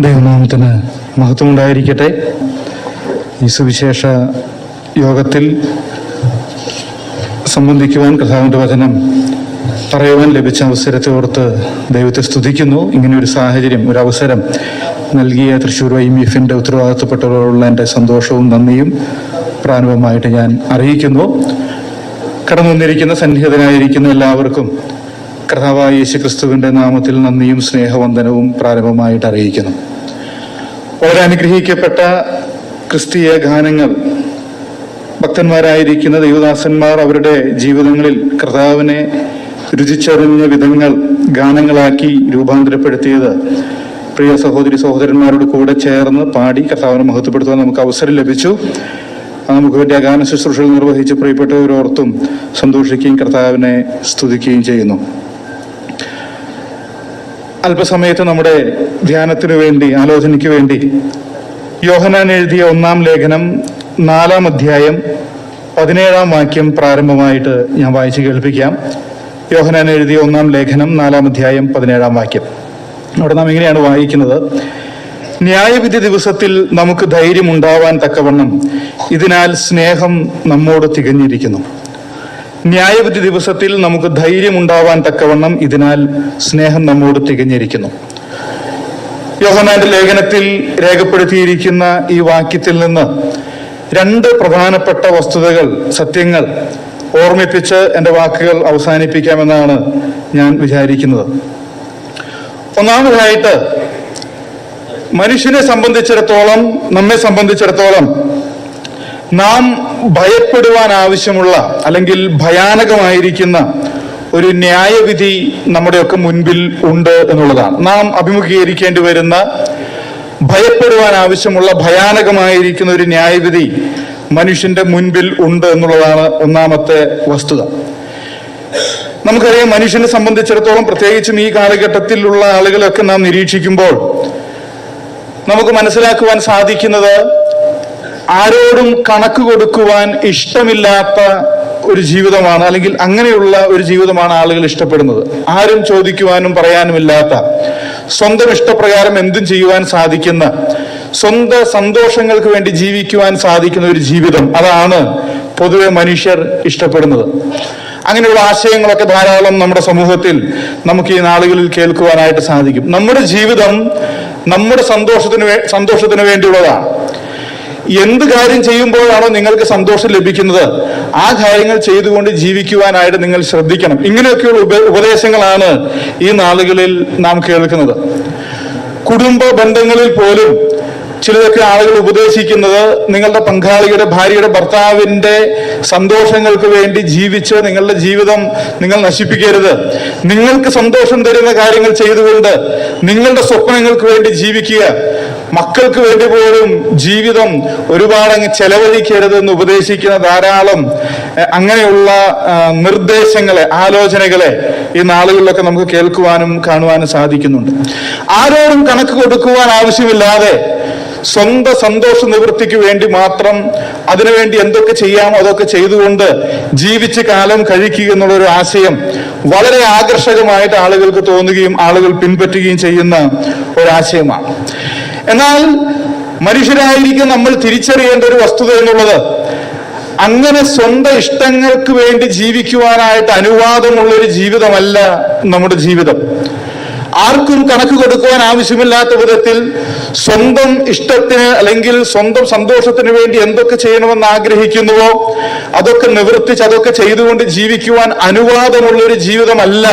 ദൈവനാമത്തിന് മഹത്വമുണ്ടായിരിക്കട്ടെ. ഈ സുവിശേഷ യോഗത്തിൽ സംബന്ധിക്കുവാൻ കർത്താവിൻ്റെ വചനം പറയുവാൻ ലഭിച്ച അവസരത്തെ ഓർത്ത് ദൈവത്തെ സ്തുതിക്കുന്നു. ഇങ്ങനെ ഒരു സാഹചര്യം, ഒരു അവസരം നൽകിയ തൃശ്ശൂർ IMF-ൻ്റെ ഉത്തരവാദിത്തപ്പെട്ടവരോടുള്ള എൻ്റെ സന്തോഷവും നന്ദിയും പ്രാരംഭമായിട്ട് ഞാൻ അറിയിക്കുന്നു. കടന്നു വന്നിരിക്കുന്ന സന്നിഹിതരായിരിക്കുന്ന എല്ലാവർക്കും കർത്താവായ യേശുക്രിസ്തുവിൻ്റെ നാമത്തിൽ നന്ദിയും സ്നേഹവന്ദനവും പ്രാരംഭമായിട്ട് അറിയിക്കുന്നു. വളരെ അനുഗ്രഹിക്കപ്പെട്ട ക്രിസ്തീയ ഗാനങ്ങൾ ഭക്തന്മാരായിരിക്കുന്ന ദൈവദാസന്മാർ അവരുടെ ജീവിതങ്ങളിൽ കർത്താവിനെ രുചിച്ചറിഞ്ഞ വിധങ്ങൾ ഗാനങ്ങളാക്കി രൂപാന്തരപ്പെടുത്തിയത് പ്രിയ സഹോദരി സഹോദരന്മാരോട് കൂടെ ചേർന്ന് പാടി കർത്താവിനെ മഹത്വപ്പെടുത്തുവാൻ നമുക്ക് അവസരം ലഭിച്ചു. നമുക്ക് വേണ്ടി ആ ഗാന ശുശ്രൂഷകൾ നിർവഹിച്ച് പ്രിയപ്പെട്ടവരോർത്തും സന്തോഷിക്കുകയും കർത്താവിനെ സ്തുതിക്കുകയും ചെയ്യുന്നു. അല്പസമയത്ത് നമ്മുടെ ധ്യാനത്തിനു വേണ്ടി, ആലോചനയ്ക്ക് വേണ്ടി യോഹന്നാൻ എഴുതിയ 1-ാം ലേഖനം 4-ാം അധ്യായം 17-ാം വാക്യം പ്രാരംഭമായിട്ട് ഞാൻ വായിച്ച് കേൾപ്പിക്കാം. യോഹന്നാൻ എഴുതിയ 1-ാം ലേഖനം 4-ാം അധ്യായം 17-ാം വാക്യം. അവിടെ നാം ഇങ്ങനെയാണ് വായിക്കുന്നത്: ന്യായവിധി ദിവസത്തിൽ നമുക്ക് ധൈര്യമുണ്ടാവാൻ തക്കവണ്ണം ഇതിനാൽ സ്നേഹം നമ്മോട് തികഞ്ഞിരിക്കുന്നു. ന്യായവിധി ദിവസത്തിൽ നമുക്ക് ധൈര്യമുണ്ടാവാൻ തക്കവണ്ണം ഇതിനാൽ സ്നേഹം നമ്മോട് തികഞ്ഞിരിക്കുന്നു. യോഹന്നാന്റെ ലേഖനത്തിൽ രേഖപ്പെടുത്തിയിരിക്കുന്ന ഈ വാക്യത്തിൽ നിന്ന് 2 പ്രധാനപ്പെട്ട വസ്തുതകൾ, സത്യങ്ങൾ ഓർമ്മിപ്പിച്ച് എൻ്റെ വാക്കുകൾ അവസാനിപ്പിക്കാമെന്നാണ് ഞാൻ വിചാരിക്കുന്നത്. ഒന്നാമതായിട്ട്, മനുഷ്യനെ സംബന്ധിച്ചിടത്തോളം, നമ്മെ സംബന്ധിച്ചിടത്തോളം നാം ഭയപ്പെടുവാൻ ആവശ്യമുള്ള അല്ലെങ്കിൽ ഭയാനകമായിരിക്കുന്ന ഒരു ന്യായവിധി നമ്മുടെയൊക്കെ മുൻപിൽ ഉണ്ട് എന്നുള്ളതാണ്. നാം അഭിമുഖീകരിക്കേണ്ടി വരുന്ന, ഭയപ്പെടുവാൻ ആവശ്യമുള്ള ഭയാനകമായിരിക്കുന്ന ഒരു ന്യായവിധി മനുഷ്യന്റെ മുൻപിൽ ഉണ്ട് എന്നുള്ളതാണ് ഒന്നാമത്തെ വസ്തുത. നമുക്കറിയാം, മനുഷ്യനെ സംബന്ധിച്ചിടത്തോളം, പ്രത്യേകിച്ചും ഈ കാലഘട്ടത്തിലുള്ള ആളുകളൊക്കെ നാം നിരീക്ഷിക്കുമ്പോൾ നമുക്ക് മനസ്സിലാക്കുവാൻ സാധിക്കുന്നത്, ആരോടും കണക്ക് കൊടുക്കുവാൻ ഇഷ്ടമില്ലാത്ത ഒരു ജീവിതമാണ്, അല്ലെങ്കിൽ അങ്ങനെയുള്ള ഒരു ജീവിതമാണ് ആളുകൾ ഇഷ്ടപ്പെടുന്നത്. ആരും ചോദിക്കുവാനും പറയാനുമില്ലാത്ത, സ്വന്തം ഇഷ്ടപ്രകാരം എന്തും ചെയ്യുവാൻ സാധിക്കുന്ന, സ്വന്തം സന്തോഷങ്ങൾക്ക് വേണ്ടി ജീവിക്കുവാൻ സാധിക്കുന്ന ഒരു ജീവിതം, അതാണ് പൊതുവെ മനുഷ്യർ ഇഷ്ടപ്പെടുന്നത്. അങ്ങനെയുള്ള ആശയങ്ങളൊക്കെ ധാരാളം നമ്മുടെ സമൂഹത്തിൽ നമുക്ക് ഈ നാളുകളിൽ കേൾക്കുവാനായിട്ട് സാധിക്കും. നമ്മുടെ ജീവിതം നമ്മുടെ സന്തോഷത്തിന് വേണ്ടിയുള്ളതാണ്. എന്ത് കാര്യം ചെയ്യുമ്പോഴാണോ നിങ്ങൾക്ക് സന്തോഷം ലഭിക്കുന്നത്, ആ കാര്യങ്ങൾ ചെയ്തുകൊണ്ട് ജീവിക്കുവാനായിട്ട് നിങ്ങൾ ശ്രദ്ധിക്കണം. ഇങ്ങനെയൊക്കെയുള്ള ഉപദേശങ്ങളാണ് ഈ നാളുകളിൽ നാം കേൾക്കുന്നത്. കുടുംബ ബന്ധങ്ങളിൽ പോലും ചിലതൊക്കെ ആളുകൾ ഉപദേശിക്കുന്നത്, നിങ്ങളുടെ പങ്കാളിയുടെ, ഭാര്യയുടെ, ഭർത്താവിൻ്റെ സന്തോഷങ്ങൾക്ക് വേണ്ടി ജീവിച്ച് നിങ്ങളുടെ ജീവിതം നിങ്ങൾ നശിപ്പിക്കരുത്. നിങ്ങൾക്ക് സന്തോഷം തരുന്ന കാര്യങ്ങൾ ചെയ്തുകൊണ്ട് നിങ്ങളുടെ സ്വപ്നങ്ങൾക്ക് വേണ്ടി ജീവിക്കുക. മക്കൾക്ക് വേണ്ടി പോലും ജീവിതം ഒരുപാടങ്ങ് ചെലവഴിക്കരുത് എന്ന് ഉപദേശിക്കുന്ന ധാരാളം അങ്ങനെയുള്ള നിർദ്ദേശങ്ങളെ, ആലോചനകളെ ഈ നാളുകളിലൊക്കെ നമുക്ക് കേൾക്കുവാനും കാണുവാനും സാധിക്കുന്നുണ്ട്. ആരോടും കണക്ക് കൊടുക്കുവാൻ ആവശ്യമില്ലാതെ സ്വന്തം സന്തോഷ നിവൃത്തിക്ക് വേണ്ടി മാത്രം, അതിനുവേണ്ടി എന്തൊക്കെ ചെയ്യാമോ അതൊക്കെ ചെയ്തുകൊണ്ട് ജീവിച്ച് കാലം കഴിക്കുക എന്നുള്ളൊരു ആശയം വളരെ ആകർഷകമായിട്ട് ആളുകൾക്ക് തോന്നുകയും ആളുകൾ പിൻപറ്റുകയും ചെയ്യുന്ന ഒരാശയമാണ്. എന്നാൽ മനുഷ്യരായിരിക്കും നമ്മൾ തിരിച്ചറിയേണ്ട ഒരു വസ്തുത എന്നുള്ളത്, അങ്ങനെ സ്വന്തം ഇഷ്ടങ്ങൾക്ക് വേണ്ടി ജീവിക്കുവാനായിട്ട് അനുവാദമുള്ളൊരു ജീവിതമല്ല നമ്മുടെ ജീവിതം. ആർക്കും കണക്ക് കൊടുക്കുവാൻ ആവശ്യമില്ലാത്ത വിധത്തിൽ സ്വന്തം ഇഷ്ടത്തിന് അല്ലെങ്കിൽ സ്വന്തം സന്തോഷത്തിന് വേണ്ടി എന്തൊക്കെ ചെയ്യണമെന്ന് ആഗ്രഹിക്കുന്നുവോ അതൊക്കെ നിവർത്തിച്ച് അതൊക്കെ ചെയ്തുകൊണ്ട് ജീവിക്കുവാൻ അനുവാദമുള്ളൊരു ജീവിതമല്ല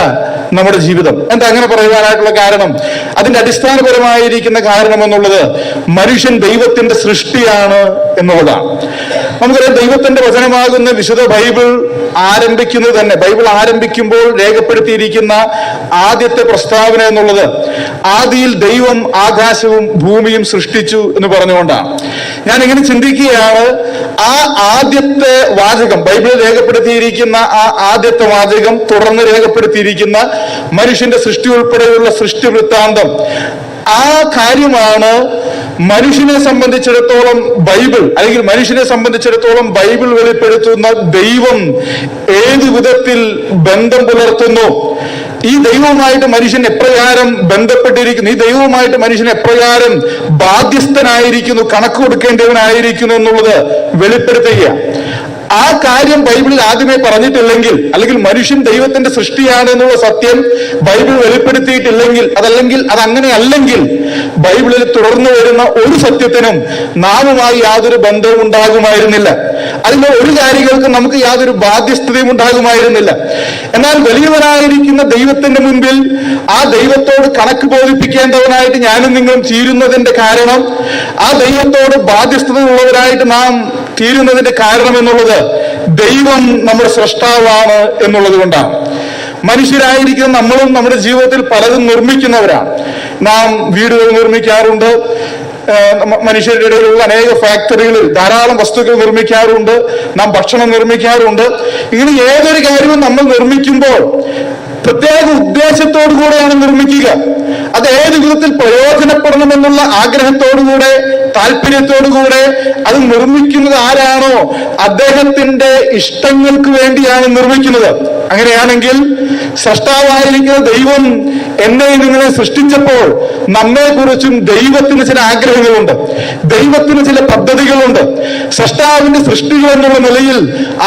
നമ്മുടെ ജീവിതം. എന്താ അങ്ങനെ പറയുവാനായിട്ടുള്ള കാരണം? അതിന്റെ അടിസ്ഥാനപരമായിരിക്കുന്ന കാരണം എന്നുള്ളത്, മനുഷ്യൻ ദൈവത്തിന്റെ സൃഷ്ടിയാണ് എന്നുള്ളതാണ്. നമുക്കറിയാം, ദൈവത്തിന്റെ വചനമാകുന്ന വിശുദ്ധ ബൈബിൾ ആരംഭിക്കുന്നത് തന്നെ, ബൈബിൾ ആരംഭിക്കുമ്പോൾ രേഖപ്പെടുത്തിയിരിക്കുന്ന ആദ്യത്തെ പ്രസ്താവന എന്നുള്ളത്, ആദിയിൽ ദൈവം ആകാശവും ഭൂമിയും സൃഷ്ടിച്ചു എന്ന് പറഞ്ഞുകൊണ്ടാണ്. ഞാൻ ഇങ്ങനെ ചിന്തിക്കുകയാണ്, ആ ആദ്യത്തെ വാചകം, ബൈബിളിൽ രേഖപ്പെടുത്തിയിരിക്കുന്ന ആ ആദ്യത്തെ വാചകം, തുടർന്ന് രേഖപ്പെടുത്തിയിരിക്കുന്ന മനുഷ്യന്റെ സൃഷ്ടി ഉൾപ്പെടെയുള്ള സൃഷ്ടി വൃത്താന്തം, ആ കാര്യമാണ് മനുഷ്യനെ സംബന്ധിച്ചിടത്തോളം ബൈബിൾ, അല്ലെങ്കിൽ മനുഷ്യനെ സംബന്ധിച്ചിടത്തോളം ബൈബിൾ വെളിപ്പെടുത്തുന്ന ദൈവം ഏത് വിധത്തിൽ ബന്ധം പുലർത്തുന്നു, ഈ ദൈവവുമായിട്ട് മനുഷ്യൻ എപ്രകാരം ബന്ധപ്പെട്ടിരിക്കുന്നു, ഈ ദൈവവുമായിട്ട് മനുഷ്യൻ എപ്രകാരം ബാധ്യസ്ഥനായിരിക്കുന്നു, കണക്ക് കൊടുക്കേണ്ടവനായിരിക്കുന്നു എന്നുള്ളത് വെളിപ്പെടുത്തുക. ആ കാര്യം ബൈബിളിൽ ആദ്യമേ പറഞ്ഞിട്ടില്ലെങ്കിൽ, അല്ലെങ്കിൽ മനുഷ്യൻ ദൈവത്തിന്റെ സൃഷ്ടിയാണ് എന്നുള്ള സത്യം ബൈബിൾ വെളിപ്പെടുത്തിയിട്ടില്ലെങ്കിൽ, അതങ്ങനെയല്ലെങ്കിൽ ബൈബിളിൽ തുടർന്നു വരുന്ന ഒരു സത്യത്തിനും നാമുമായി യാതൊരു ബന്ധവും ഉണ്ടാകുമായിരുന്നില്ല. അതിലെ ഒരു കാര്യങ്ങൾക്കും നമുക്ക് യാതൊരു ബാധ്യസ്ഥതയും ഉണ്ടാകുമായിരുന്നില്ല. എന്നാൽ വലിയവനായിരിക്കുന്ന ദൈവത്തിന്റെ മുൻപിൽ ആ ദൈവത്തോട് കണക്ക് ബോധിപ്പിക്കേണ്ടവനായിട്ട് ഞാനും നിങ്ങളും തീരുന്നതിന്റെ കാരണം, ആ ദൈവത്തോട് ബാധ്യസ്ഥത ഉള്ളവരായിട്ട് നാം തീരുന്നതിന്റെ കാരണം എന്നുള്ളത് ദൈവം നമ്മുടെ സൃഷ്ടാവാണ് എന്നുള്ളത് കൊണ്ടാണ്. മനുഷ്യരായിരിക്കുന്ന നമ്മളും നമ്മുടെ ജീവിതത്തിൽ പലതും നിർമ്മിക്കുന്നവരാണ്. നാം വീടുകൾ നിർമ്മിക്കാറുണ്ട്, മനുഷ്യരുടെ ഇടയിലുള്ള അനേക ഫാക്ടറികളിൽ ധാരാളം വസ്തുക്കൾ നിർമ്മിക്കാറുണ്ട്, നാം ഭക്ഷണം നിർമ്മിക്കാറുണ്ട്. ഇങ്ങനെ ഏതൊരു കാര്യവും നമ്മൾ നിർമ്മിക്കുമ്പോൾ പ്രത്യേക ഉദ്ദേശത്തോടു കൂടെയാണ് നിർമ്മിക്കുക. അത് ഏത് വിധത്തിൽ പ്രയോജനപ്പെടണമെന്നുള്ള ആഗ്രഹത്തോടുകൂടെ, താല്പര്യത്തോടുകൂടെ അത് നിർമ്മിക്കുന്നത് ആരാണോ അദ്ദേഹത്തിന്റെ ഇഷ്ടങ്ങൾക്ക് വേണ്ടിയാണ് നിർമ്മിക്കുന്നത്. അങ്ങനെയാണെങ്കിൽ സൃഷ്ടാവായിരിക്കുന്ന ദൈവം എന്നെ നിങ്ങളെ സൃഷ്ടിച്ചപ്പോൾ നമ്മെക്കുറിച്ചും ദൈവത്തിന് ചില ആഗ്രഹങ്ങളുണ്ട്, ദൈവത്തിന് ചില പദ്ധതികളുണ്ട്. സൃഷ്ടാവിന്റെ സൃഷ്ടികൾ എന്നുള്ള നിലയിൽ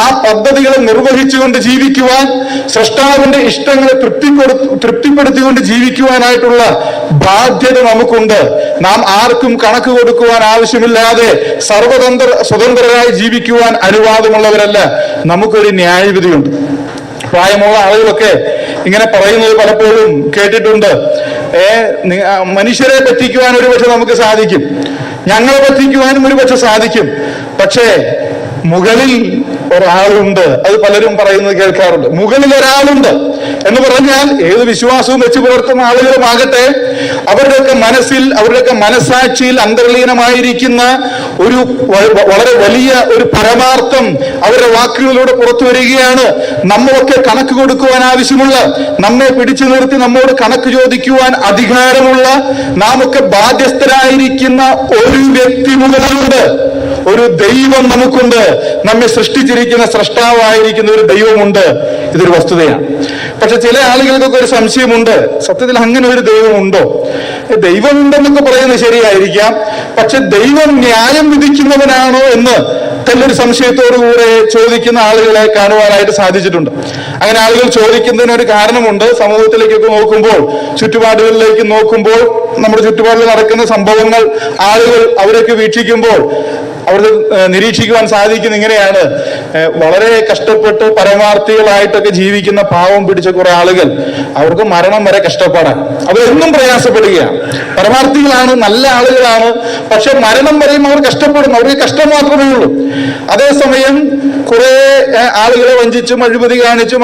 ആ പദ്ധതികളെ നിർവഹിച്ചുകൊണ്ട് ജീവിക്കുവാൻ, സൃഷ്ടാവിന്റെ ഇഷ്ടങ്ങളെ തൃപ്തിപ്പെടുത്തിക്കൊണ്ട് ജീവിക്കുവാനായിട്ടുള്ള ബാധ്യത നമുക്കുണ്ട്. നാം ആർക്കും കണക്ക് കൊടുക്കുവാൻ ആവശ്യമില്ലാതെ സ്വതന്ത്രരായി ജീവിക്കുവാൻ അനുവാദമുള്ളവരല്ല. നമുക്കൊരു ന്യായവിധിയുണ്ട്. പ്രായമുള്ള ആളുകളൊക്കെ ഇങ്ങനെ പറയുന്നത് പലപ്പോഴും കേട്ടിട്ടുണ്ട്. മനുഷ്യരെ പറ്റിക്കുവാൻ ഒരുപക്ഷെ നമുക്ക് സാധിക്കും, ഞങ്ങളെ പറ്റിക്കുവാനും ഒരുപക്ഷെ സാധിക്കും, പക്ഷേ മുകളിൽ ഒരാളുണ്ട്. അത് പലരും പറയുന്നത് കേൾക്കാറുണ്ട്. മുകളിൽ ഒരാളുണ്ട് എന്ന് പറഞ്ഞാൽ ഏത് വിശ്വാസവും വെച്ച് പുലർത്തുന്ന ആളുകളുമാകട്ടെ, അവരുടെയൊക്കെ മനസ്സിൽ, അവരുടെയൊക്കെ മനസാക്ഷിയിൽ അന്തർലീനമായിരിക്കുന്ന ഒരു വളരെ വലിയ ഒരു പരമാർത്ഥം അവരുടെ വാക്കുകളിലൂടെ പുറത്തു വരികയാണ്. നമ്മളൊക്കെ കണക്ക് കൊടുക്കുവാൻ ആവശ്യമുള്ള, നമ്മെ പിടിച്ചു നിർത്തി നമ്മോട് കണക്ക് ചോദിക്കുവാൻ അധികാരമുള്ള, നാം ഒക്കെ ബാധ്യസ്ഥരായിരിക്കുന്ന ഒരു വ്യക്തി മുകളിലുണ്ട്. ഒരു ദൈവം നമുക്കുണ്ട്. നമ്മെ സൃഷ്ടിച്ചിരിക്കുന്ന സൃഷ്ടാവായിരിക്കുന്ന ഒരു ദൈവമുണ്ട്. ഇതൊരു വസ്തുതയാണ്. പക്ഷെ ചില ആളുകൾക്കൊക്കെ ഒരു സംശയമുണ്ട്, സത്യത്തിൽ അങ്ങനെ ഒരു ദൈവമുണ്ടോ? ദൈവമുണ്ടെന്നൊക്കെ പറയുന്നത് ശരിയായിരിക്കാം, പക്ഷെ ദൈവം ന്യായം വിധിക്കുന്നവനാണോ എന്ന് നല്ലൊരു സംശയത്തോടുകൂടെ ചോദിക്കുന്ന ആളുകളെ കാണുവാനായിട്ട് സാധിച്ചിട്ടുണ്ട്. അങ്ങനെ ആളുകൾ ചോദിക്കുന്നതിനൊരു കാരണമുണ്ട്. സമൂഹത്തിലേക്കൊക്കെ നോക്കുമ്പോൾ, ചുറ്റുപാടുകളിലേക്ക് നോക്കുമ്പോൾ, നമ്മുടെ ചുറ്റുപാടിൽ നടക്കുന്ന സംഭവങ്ങൾ ആളുകൾ അവരൊക്കെ വീക്ഷിക്കുമ്പോൾ അവർക്ക് നിരീക്ഷിക്കുവാൻ സാധിക്കുന്ന ഇങ്ങനെയാണ്. വളരെ കഷ്ടപ്പെട്ട് പരമാർത്ഥികളായിട്ടൊക്കെ ജീവിക്കുന്ന പാവം പിടിച്ച കുറെ ആളുകൾ, അവർക്ക് മരണം വരെ കഷ്ടപ്പാടാണ്. അവരെന്നും പ്രയാസപ്പെടുകയാണ്. പരമാർത്ഥികളാണ്, നല്ല ആളുകളാണ്, പക്ഷെ മരണം വരെയും അവർ കഷ്ടപ്പെടുന്നു. അവർക്ക് കഷ്ടം മാത്രമേ ഉള്ളൂ. അതേസമയം കുറെ ആളുകളെ വഞ്ചിച്ചും അഴിമതി കാണിച്ചും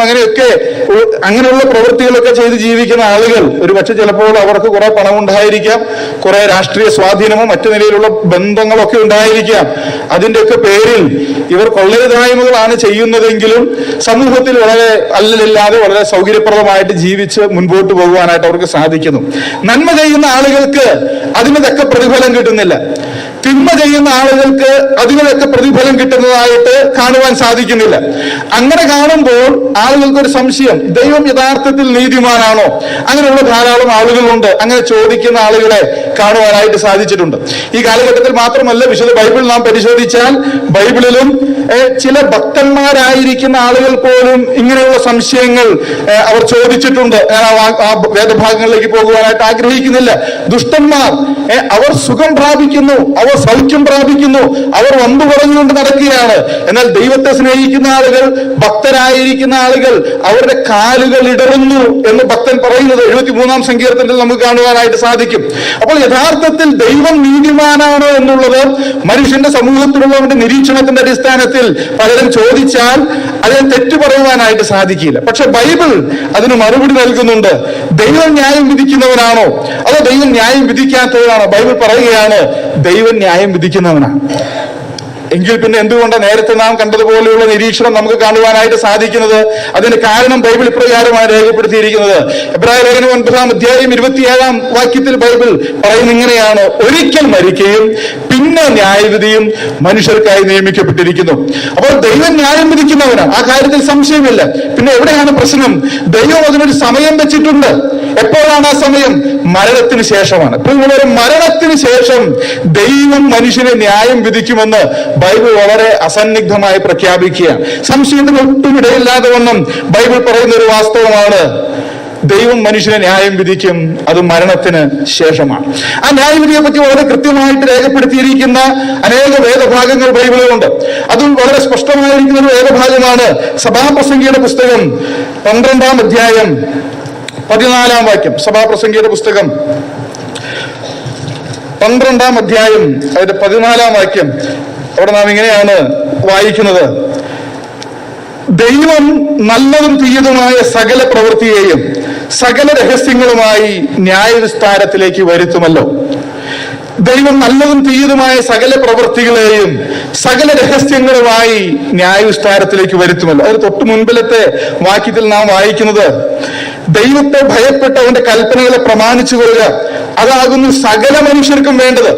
അങ്ങനെയുള്ള പ്രവൃത്തികളൊക്കെ ചെയ്ത് ജീവിക്കുന്ന ആളുകൾ ഒരു പക്ഷെ ചിലപ്പോൾ അവർക്ക് കുറെ പണം ഉണ്ടായിരിക്കാം, കുറെ രാഷ്ട്രീയ സ്വാധീനമോ മറ്റു നിലയിലുള്ള ബന്ധങ്ങളൊക്കെ ഉണ്ടായിരിക്കാം. അതിന്റെയൊക്കെ പേരിൽ ഇവർ കൊള്ളരുതായ്മകളാണ് ചെയ്യുന്നതെങ്കിലും സമൂഹത്തിൽ വളരെ അല്ലലില്ലാതെ വളരെ സൗകര്യപ്രദമായിട്ട് ജീവിച്ച് മുൻപോട്ട് പോകുവാനായിട്ട് അവർക്ക് സാധിക്കുന്നു. നന്മ ചെയ്യുന്ന ആളുകൾക്ക് അതിനൊക്കെ പ്രതിഫലം കിട്ടുന്നില്ല. തിന്മ ചെയ്യുന്ന ആളുകൾക്ക് അതിനൊക്കെ പ്രതിഫലം കിട്ടുന്നതായിട്ട് കാണുവാൻ സാധിക്കുന്നില്ല. അങ്ങനെ കാണുമ്പോൾ ആളുകൾക്കൊരു സംശയം, ദൈവം യഥാർത്ഥത്തിൽ നീതിമാനാണോ? അങ്ങനെയുള്ള ധാരാളം ആളുകളുണ്ട്. അങ്ങനെ ചോദിക്കുന്ന ആളുകളെ കാണുവാനായിട്ട് സാധിച്ചിട്ടുണ്ട്. ഈ കാലഘട്ടത്തിൽ മാത്രമല്ല, വിശുദ്ധ ബൈബിൾ നാം പരിശോധിച്ചാൽ ബൈബിളിലും ചില ഭക്തന്മാരായിരിക്കുന്ന ആളുകൾ പോലും ഇങ്ങനെയുള്ള സംശയങ്ങൾ അവർ ചോദിച്ചിട്ടുണ്ട്. ഞാൻ ആ വേദഭാഗങ്ങളിലേക്ക് പോകുവാനായിട്ട് ആഗ്രഹിക്കുന്നില്ല. ദുഷ്ടന്മാർ അവർ സുഖം പ്രാപിക്കുന്നു, അവർ സൗഖ്യം പ്രാപിക്കുന്നു, അവർ വമ്പു പറഞ്ഞുകൊണ്ട് നടക്കുകയാണ്. എന്നാൽ ദൈവത്തെ സ്നേഹിക്കുന്ന ആളുകൾ, ഭക്തരായിരിക്കുന്ന ആളുകൾ, അവരുടെ കാലുകൾ ഇടറുന്നു എന്ന് ഭക്തൻ പറയുന്നത് 73-ാം സങ്കീർത്തനത്തിൽ നമുക്ക് കാണുവാനായിട്ട് സാധിക്കും. അപ്പോൾ യഥാർത്ഥത്തിൽ ദൈവം നീതിമാനാണോ എന്നുള്ളത് മനുഷ്യന്റെ സമൂഹത്തിലുള്ളവരുടെ നിരീക്ഷണത്തിന്റെ അടിസ്ഥാനത്തിൽ പലരും ചോദിച്ചാൽ അതിന് തെറ്റു പറയുവാനായിട്ട് സാധിക്കില്ല. പക്ഷെ ബൈബിൾ അതിന് മറുപടി നൽകുന്നുണ്ട്. ദൈവം ന്യായം വിധിക്കുന്നവനാണോ അതോ ദൈവം ന്യായം വിധിക്കാത്തവനാണോ? ബൈബിൾ പറയുകയാണ്, ദൈവം ന്യായം വിധിക്കുന്നവനാണ്. എങ്കിൽ പിന്നെ എന്തുകൊണ്ടാണ് നേരത്തെ നാം കണ്ടതുപോലെയുള്ള നിരീക്ഷണം നമുക്ക് കാണുവാനായിട്ട് സാധിക്കുന്നത്? അതിന് കാരണം ബൈബിൾ ഇപ്രകാരമാണ് രേഖപ്പെടുത്തിയിരിക്കുന്നത്. എബ്രായ ലേഖനം 9-ാം അധ്യായം 27-ാം വാക്യത്തിൽ ബൈബിൾ പറയുന്ന ഇങ്ങനെയാണ്: ഒരിക്കൽ മരിക്കുകയും പിന്നെ ന്യായവിധിയും മനുഷ്യർക്കായി നിയമിക്കപ്പെട്ടിരിക്കുന്നു. അപ്പോൾ ദൈവം ന്യായം വിധിക്കുന്നവനാണ്, ആ കാര്യത്തിൽ സംശയമില്ല. പിന്നെ എവിടെയാണ് പ്രശ്നം? ദൈവം അതിനൊരു സമയം വെച്ചിട്ടുണ്ട്. എപ്പോഴാണ് ആ സമയം? മരണത്തിന് ശേഷമാണ്. ഇപ്പോൾ ഒരു മരണത്തിന് ശേഷം ദൈവം മനുഷ്യനെ ന്യായം വിധിക്കുമെന്ന് ബൈബിൾ വളരെ അസന്നിഗ്ധമായി പ്രഖ്യാപിക്കുകയാണ്. സംശയത്തിന് ഒട്ടും ഇടയില്ലാതെ വണ്ണം ബൈബിൾ പറയുന്ന ഒരു വാസ്തവമാണ്, ദൈവം മനുഷ്യനെ ന്യായം വിധിക്കും, അത് മരണത്തിന് ശേഷമാണ്. ആ ന്യായവിധിയെ പറ്റി വളരെ കൃത്യമായിട്ട് രേഖപ്പെടുത്തിയിരിക്കുന്ന അനേക വേദഭാഗങ്ങൾ ബൈബിളിലുണ്ട്. അതും വളരെ സ്പഷ്ടമായിരിക്കുന്ന ഒരു വേദഭാഗമാണ് സഭാപ്രസംഗിയുടെ പുസ്തകം 12-ാം അധ്യായം 14-ാം വാക്യം. സഭാപ്രസംഗിയുടെ പുസ്തകം 12-ാം അധ്യായം അതിന്റെ 14-ാം വാക്യം. അവിടെ നാം ഇങ്ങനെയാണ് വായിക്കുന്നത്: ദൈവം നല്ലതും തീയതുമായ സകല പ്രവൃത്തിയെയും സകല രഹസ്യങ്ങളുമായി ന്യായവിസ്താരത്തിലേക്ക് വരുത്തുമല്ലോ. ദൈവം നല്ലതും തീയതുമായ സകല പ്രവൃത്തികളെയും സകല രഹസ്യങ്ങളുമായി ന്യായവിസ്താരത്തിലേക്ക് വരുത്തുമല്ലോ. അതിന് തൊട്ട് മുൻപിലത്തെ വാക്യത്തിൽ നാം വായിക്കുന്നത്, ദൈവത്തെ ഭയപ്പെട്ട് അവന്റെ കൽപ്പനകളെ പ്രമാണിച്ചു കൊള്ളുക, അതാകുന്നു സകല മനുഷ്യർക്കും വേണ്ടത്.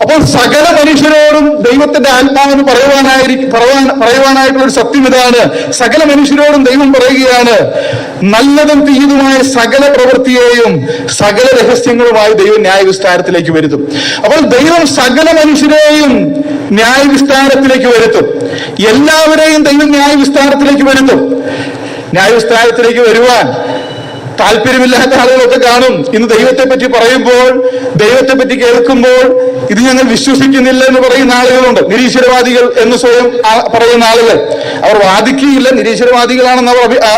അപ്പോൾ സകല മനുഷ്യരോടും ദൈവത്തിന്റെ ആത്മാവെന്ന് പറയുവാനായിട്ടുള്ള ഒരു സത്യം ഇതാണ്. സകല മനുഷ്യരോടും ദൈവം പറയുകയാണ്, നല്ലതും തീയതുമായ സകല പ്രവൃത്തിയെയും സകല രഹസ്യങ്ങളുമായി ദൈവം ന്യായവിസ്താരത്തിലേക്ക് വരുത്തും. അപ്പോൾ ദൈവം സകല മനുഷ്യരെയും ന്യായവിസ്താരത്തിലേക്ക് വരുത്തും. എല്ലാവരെയും ദൈവം ന്യായവിസ്താരത്തിലേക്ക് വരുത്തും. ന്യായവിസ്താരത്തിലേക്ക് വരുവാൻ താല്പര്യമില്ലാത്ത ആളുകളൊക്കെ കാണും. ഇന്ന് ദൈവത്തെ പറ്റി പറയുമ്പോൾ, ദൈവത്തെ പറ്റി കേൾക്കുമ്പോൾ ഇത് ഞങ്ങൾ വിശ്വസിക്കുന്നില്ല എന്ന് പറയുന്ന ആളുകളുണ്ട്. നിരീശ്വരവാദികൾ എന്ന് സ്വയം പറയുന്ന ആളുകൾ. അവർ വാദിക്കുകയില്ല, നിരീശ്വരവാദികളാണെന്ന്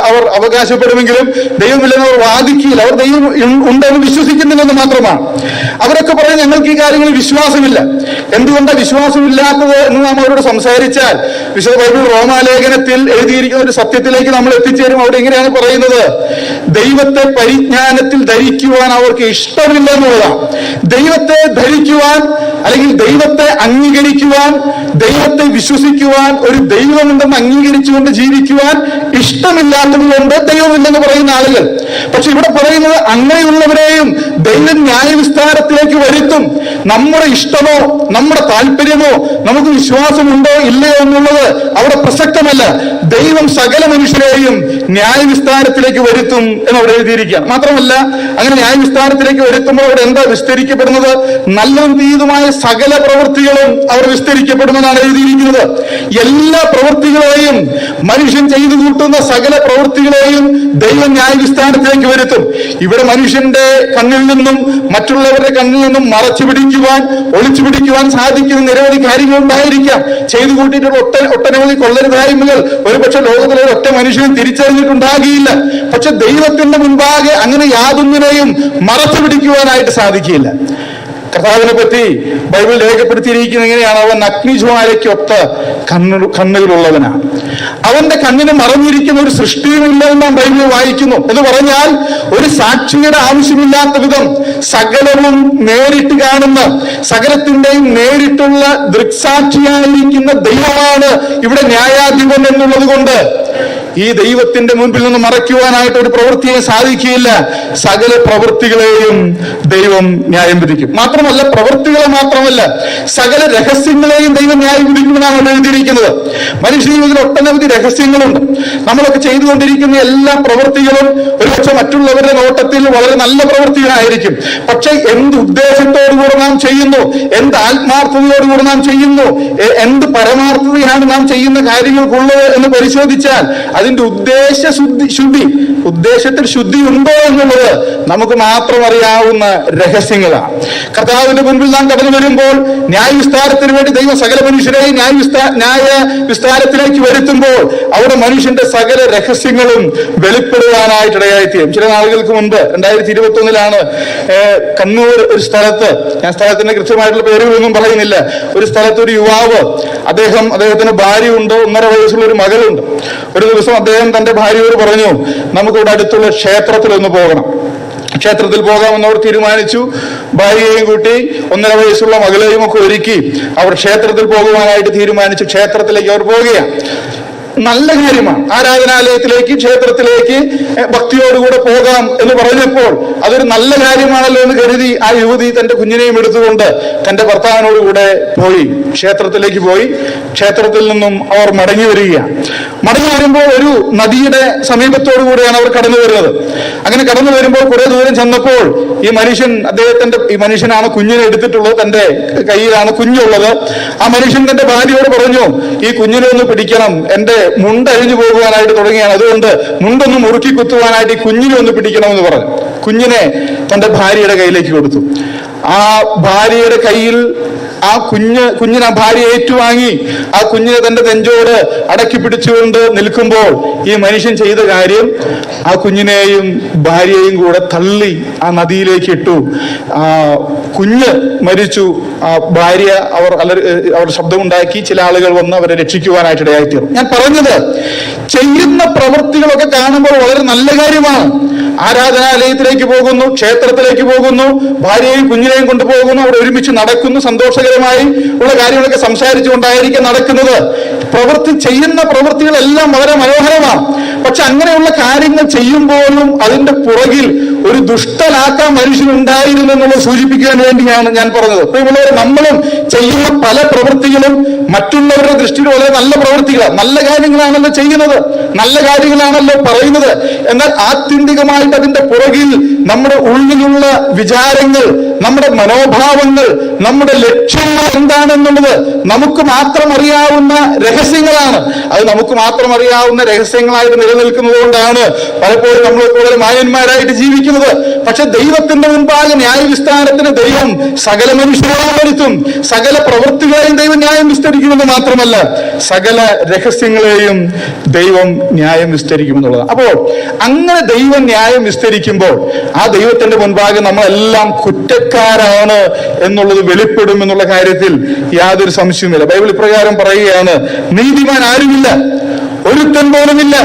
അവർ അവകാശപ്പെടുമെങ്കിലും ദൈവമില്ലെന്ന് അവർ വാദിക്കുകയില്ല. അവർ ദൈവം ഉണ്ടെന്ന് വിശ്വസിക്കുന്നില്ലെന്ന് മാത്രമാണ്. അവരൊക്കെ പറയും ഞങ്ങൾക്ക് ഈ കാര്യങ്ങളിൽ വിശ്വാസമില്ല. എന്തുകൊണ്ടാണ് വിശ്വാസമില്ലാത്തത് എന്ന് നാം അവരോട് സംസാരിച്ചാൽ, വിശുദ്ധ ബൈബിൾ റോമാലേഖനത്തിൽ എഴുതിയിരിക്കുന്ന ഒരു സത്യത്തിലേക്ക് നമ്മൾ എത്തിച്ചേരും. അവിടെ എങ്ങനെയാണ് പറയുന്നത്? ദൈവത്തെ പരിജ്ഞാനത്തിൽ ധരിക്കുവാൻ അവർക്ക് ഇഷ്ടമില്ല എന്നുള്ളതാണ്. ദൈവത്തെ ധരിക്കുവാൻ, അല്ലെങ്കിൽ ദൈവത്തെ അംഗീകരിക്കുവാൻ, ദൈവത്തെ വിശ്വസിക്കുവാൻ, ഒരു ദൈവമുണ്ടെന്ന് അംഗീകരിച്ചുകൊണ്ട് ജീവിക്കുവാൻ ഇഷ്ടമില്ലാത്തത് കൊണ്ട് ദൈവമില്ലെന്ന് പറയുന്ന ആളുകൾ. പക്ഷെ ഇവിടെ പറയുന്നത് അങ്ങനെയുള്ളവരെയും ദൈവം ന്യായവിസ്താരത്തിലേക്ക് വരുത്തും. നമ്മുടെ ഇഷ്ടമോ നമ്മുടെ താല്പര്യമോ നമുക്ക് വിശ്വാസമുണ്ടോ ഇല്ലയോ എന്നുള്ളത് അവിടെ പ്രസക്തമല്ല. ദൈവം സകല മനുഷ്യരെയും ന്യായവിസ്താരത്തിലേക്ക് വരുത്തും എന്ന് അവിടെ എഴുതിയിരിക്കുകയാണ്. മാത്രമല്ല, അങ്ങനെ ന്യായവിസ്താരത്തിലേക്ക് വരുത്തുമ്പോൾ അവിടെ എന്താ വിസ്തരിക്കപ്പെടുന്നത്? നല്ലതും തീയതുമായ സകല പ്രവൃത്തികളും അവർ വിസ്തരിക്കപ്പെടുമെന്നാണ് എഴുതിയിരിക്കുന്നത്. എല്ലാ പ്രവൃത്തികളെയും, മനുഷ്യൻ ചെയ്തു കൂട്ടുന്ന സകല പ്രവൃത്തികളെയും ദൈവം ന്യായവിസ്താരത്തിലേക്ക് വരുത്തും. ഇവിടെ മനുഷ്യന്റെ കണ്ണിൽ നിന്നും മറ്റുള്ളവരുടെ കണ്ണിൽ നിന്നും മറച്ചു പിടിക്കുവാൻ, ഒളിച്ചു പിടിക്കുവാൻ സാധിക്കുന്ന നിരവധി കാര്യങ്ങൾ ഉണ്ടായിരിക്കാം. ചെയ്തു കൂട്ടിയിട്ടുള്ള ഒട്ടനവധി കൊള്ളരുതായ്മകൾ ഒരുപക്ഷെ ലോകത്തിലെ ഒറ്റ മനുഷ്യനും തിരിച്ചറിഞ്ഞിട്ടുണ്ടാകിയില്ല. പക്ഷെ ദൈവത്തിന്റെ മുൻപാകെ അങ്ങനെ യാതൊന്നിനെയും മറച്ചു പിടിക്കുവാനായിട്ട് സാധിക്കില്ല. കർത്താവിനെ പറ്റി ബൈബിൾ രേഖപ്പെടുത്തിയിരിക്കുന്നത് എങ്ങനെയാണ്? അവൻ അഗ്നിജ്വാലയ്ക്കൊത്ത കണ്ണുകളുള്ളവനാണ്. അവന്റെ കണ്ണിന് മറഞ്ഞിരിക്കുന്ന ഒരു സൃഷ്ടിയുമില്ല എന്ന് നാം ബൈബിളിൽ വായിക്കുന്നു. എന്ന് പറഞ്ഞാൽ ഒരു സാക്ഷിയുടെ ആവശ്യമില്ലാത്ത വിധം സകലവും നേരിട്ട് കാണുന്ന, സകലത്തിന്റെയും നേരിട്ടുള്ള ദൃക്സാക്ഷിയായിരിക്കുന്ന ദൈവമാണ് ഇവിടെ ന്യായാധിപൻ എന്നുള്ളത് കൊണ്ട് ഈ ദൈവത്തിന്റെ മുൻപിൽ നിന്ന് മറയ്ക്കുവാനായിട്ട് ഒരു പ്രവൃത്തിയെ സാധിക്കുകയില്ല. സകല പ്രവൃത്തികളെയും ദൈവം ന്യായം വിധിക്കും. മാത്രമല്ല, പ്രവൃത്തികളെ മാത്രമല്ല, സകല രഹസ്യങ്ങളെയും ദൈവം ന്യായം വിധിക്കുമെന്നാണ് എഴുതിയിരിക്കുന്നത്. മനുഷ്യ ജീവിതത്തിൽ ഒട്ടനവധി രഹസ്യങ്ങളുണ്ട്. നമ്മളൊക്കെ ചെയ്തുകൊണ്ടിരിക്കുന്ന എല്ലാ പ്രവൃത്തികളും ഒരുപക്ഷെ മറ്റുള്ളവരുടെ നോട്ടത്തിൽ വളരെ നല്ല പ്രവൃത്തികളായിരിക്കും. പക്ഷെ എന്ത് ഉദ്ദേശത്തോടുകൂടെ നാം ചെയ്യുന്നു, എന്ത് ആത്മാർത്ഥതയോടുകൂടെ നാം ചെയ്യുന്നു, എന്ത് പരമാർത്ഥതയാണ് നാം ചെയ്യുന്ന കാര്യങ്ങൾക്കുള്ളത് എന്ന് പരിശോധിച്ചാൽ അതിന്റെ ഉദ്ദേശത്തിൽ ശുദ്ധി ഉണ്ടോ എന്നുള്ളത് നമുക്ക് മാത്രം അറിയാവുന്ന രഹസ്യങ്ങളാണ്. കർത്താവിന്റെ മുൻപിൽ നാം കടന്നു വരുമ്പോൾ ന്യായവിസ്താരത്തിന് വേണ്ടി ദൈവം സകല മനുഷ്യരെയും ന്യായവിസ്താരത്തിലേക്ക് വരുത്തുമ്പോൾ അവിടെ മനുഷ്യന്റെ സകല രഹസ്യങ്ങളും വെളിപ്പെടുവാനായിട്ടിടയായിത്തീരും. ചില നാളുകൾക്ക് മുൻപ് 2021 കണ്ണൂർ ഒരു സ്ഥലത്ത്, ഞാൻ സ്ഥലത്തിന്റെ കൃത്യമായിട്ടുള്ള പേരുകളൊന്നും പറയുന്നില്ല, ഒരു സ്ഥലത്ത് ഒരു യുവാവ്, അദ്ദേഹത്തിന് ഭാര്യയുണ്ട്, 1.5 വയസ്സുള്ള ഒരു മകളുണ്ട്. ഒരു ദിവസം അദ്ദേഹം തന്റെ ഭാര്യയോട് പറഞ്ഞു, നമുക്കിവിടെ അടുത്തുള്ള ക്ഷേത്രത്തിൽ ഒന്ന് പോകണം. ക്ഷേത്രത്തിൽ പോകാമെന്ന് അവർ തീരുമാനിച്ചു. ഭാര്യയെയും കൂട്ടി 1.5 വയസ്സുള്ള മകളെയും ഒക്കെ ഒരുക്കി അവർ ക്ഷേത്രത്തിൽ പോകുവാനായിട്ട് തീരുമാനിച്ചു. ക്ഷേത്രത്തിലേക്ക് അവർ പോവുകയാണ്. നല്ല കാര്യമാണ്. ആരാധനാലയത്തിലേക്ക്, ക്ഷേത്രത്തിലേക്ക് ഭക്തിയോടുകൂടെ പോകാം എന്ന് പറഞ്ഞപ്പോൾ അതൊരു നല്ല കാര്യമാണല്ലോ എന്ന് കരുതി ആ യുവതി തന്റെ കുഞ്ഞിനെയും എടുത്തുകൊണ്ട് തന്റെ ഭർത്താവിനോടുകൂടെ പോയി, ക്ഷേത്രത്തിലേക്ക് പോയി. ക്ഷേത്രത്തിൽ നിന്നും അവർ മടങ്ങി വരികയാണ്. മടങ്ങി വരുമ്പോൾ ഒരു നദിയുടെ സമീപത്തോടു കൂടെയാണ് അവർ കടന്നു വരുന്നത്. അങ്ങനെ കടന്നു വരുമ്പോൾ കുറെ ദൂരം ചെന്നപ്പോൾ ഈ മനുഷ്യനാണ് കുഞ്ഞിനെ എടുത്തിട്ടുള്ളത്, തന്റെ കയ്യിലാണ് കുഞ്ഞുള്ളത്. ആ മനുഷ്യൻ തന്റെ ഭാര്യയോട് പറഞ്ഞു, ഈ കുഞ്ഞിനെ ഒന്ന് പിടിക്കണം, എന്റെ മുണ്ട് അഴിഞ്ഞു പോകുവാനായിട്ട് തുടങ്ങിയാണ്, അതുകൊണ്ട് മുണ്ടൊന്ന് മുറുക്കി കുത്തുവാനായിട്ട് ഈ കുഞ്ഞിനെ ഒന്ന് പിടിക്കണമെന്ന് പറഞ്ഞു. കുഞ്ഞിനെ തന്റെ ഭാര്യയുടെ കയ്യിലേക്ക് കൊടുത്തു. ആ ഭാര്യയുടെ കയ്യിൽ ആ കുഞ്ഞിനെ ആ ഭാര്യ ഏറ്റുവാങ്ങി ആ കുഞ്ഞിനെ തന്റെ നെഞ്ചോട് അടക്കി പിടിച്ചുകൊണ്ട് നിൽക്കുമ്പോൾ ഈ മനുഷ്യൻ ചെയ്ത കാര്യം, ആ കുഞ്ഞിനെയും ഭാര്യയെയും കൂടെ തള്ളി ആ നദിയിലേക്ക് ഇട്ടു. ആ കുഞ്ഞ് മരിച്ചു. ആ ഭാര്യ അവർ ശബ്ദമുണ്ടാക്കി. ചില ആളുകൾ വന്ന് അവരെ രക്ഷിക്കുവാനായിട്ട് ഇടയായിത്തീർന്നു. ഞാൻ പറഞ്ഞത്, ചെയ്യുന്ന പ്രവൃത്തികളൊക്കെ കാണുമ്പോൾ വളരെ നല്ല കാര്യമാണ്. ആരാധനാലയത്തിലേക്ക് പോകുന്നു, ക്ഷേത്രത്തിലേക്ക് പോകുന്നു, ഭാര്യയെയും കുഞ്ഞിനെയും കൊണ്ടുപോകുന്നു, അവിടെ ഒരുമിച്ച് നടക്കുന്നു, സന്തോഷകരമായി ഉള്ള കാര്യങ്ങളൊക്കെ സംസാരിച്ചുകൊണ്ടായിരിക്കും നടക്കുന്നത്. ചെയ്യുന്ന പ്രവൃത്തികളെല്ലാം വളരെ മനോഹരമാണ്. പക്ഷെ അങ്ങനെയുള്ള കാര്യങ്ങൾ ചെയ്യുമ്പോഴും അതിന്റെ പുറകിൽ ഒരു ദുഷ്ടനാക്കാൻ മനുഷ്യനുണ്ടായിരുന്നു എന്നുള്ളത് സൂചിപ്പിക്കാൻ വേണ്ടിയാണ് ഞാൻ പറഞ്ഞത്. പ്രിയമുള്ളവരെ, നമ്മളും ചെയ്യുന്ന പല പ്രവൃത്തികളും മറ്റുള്ളവരുടെ ദൃഷ്ടിയിൽ വളരെ നല്ല പ്രവൃത്തികളാണ്, നല്ല കാര്യങ്ങളാണല്ലോ ചെയ്യുന്നത്, നല്ല കാര്യങ്ങളാണല്ലോ പറയുന്നത്. എന്നാൽ ആത്യന്തികമായിട്ട് അതിന്റെ പുറകിൽ നമ്മുടെ ഉള്ളിലുള്ള വിചാരങ്ങൾ, നമ്മുടെ മനോഭാവങ്ങൾ, നമ്മുടെ ലക്ഷ്യങ്ങൾ എന്താണെന്നുള്ളത് നമുക്ക് മാത്രം അറിയാവുന്ന രഹസ്യങ്ങളാണ്. അത് നമുക്ക് മാത്രം അറിയാവുന്ന രഹസ്യങ്ങളായിട്ട് നിലനിൽക്കുന്നത് കൊണ്ടാണ് പലപ്പോഴും നമ്മൾ കൂടുതൽ മാന്യന്മാരായിട്ട് ജീവിക്കുന്നത്. പക്ഷെ ദൈവത്തിന്റെ മുൻപാകെ ന്യായവിസ്താരത്തിന് ദൈവം സകല മനുഷ്യരെയും വരുത്തും. സകല പ്രവൃത്തികളെയും ദൈവം ന്യായം വിസ്തരിക്കുമെന്ന് മാത്രമല്ല, സകല രഹസ്യങ്ങളെയും ദൈവം ന്യായം വിസ്തരിക്കുമെന്നുള്ളത്. അപ്പോൾ അങ്ങനെ ദൈവം ന്യായം വിസ്തരിക്കുമ്പോൾ ആ ദൈവത്തിന്റെ മുൻപാകെ നമ്മളെല്ലാം കുറ്റക്കാരാണ് എന്നുള്ളത് വെളിപ്പെടും എന്നുള്ള കാര്യത്തിൽ യാതൊരു സംശയവുമില്ല. ബൈബിൾ ഇപ്രകാരം പറയുകയാണ്, നീതിമാൻ ആരുമില്ല, ഒരുത്തൻ പോലുമില്ല,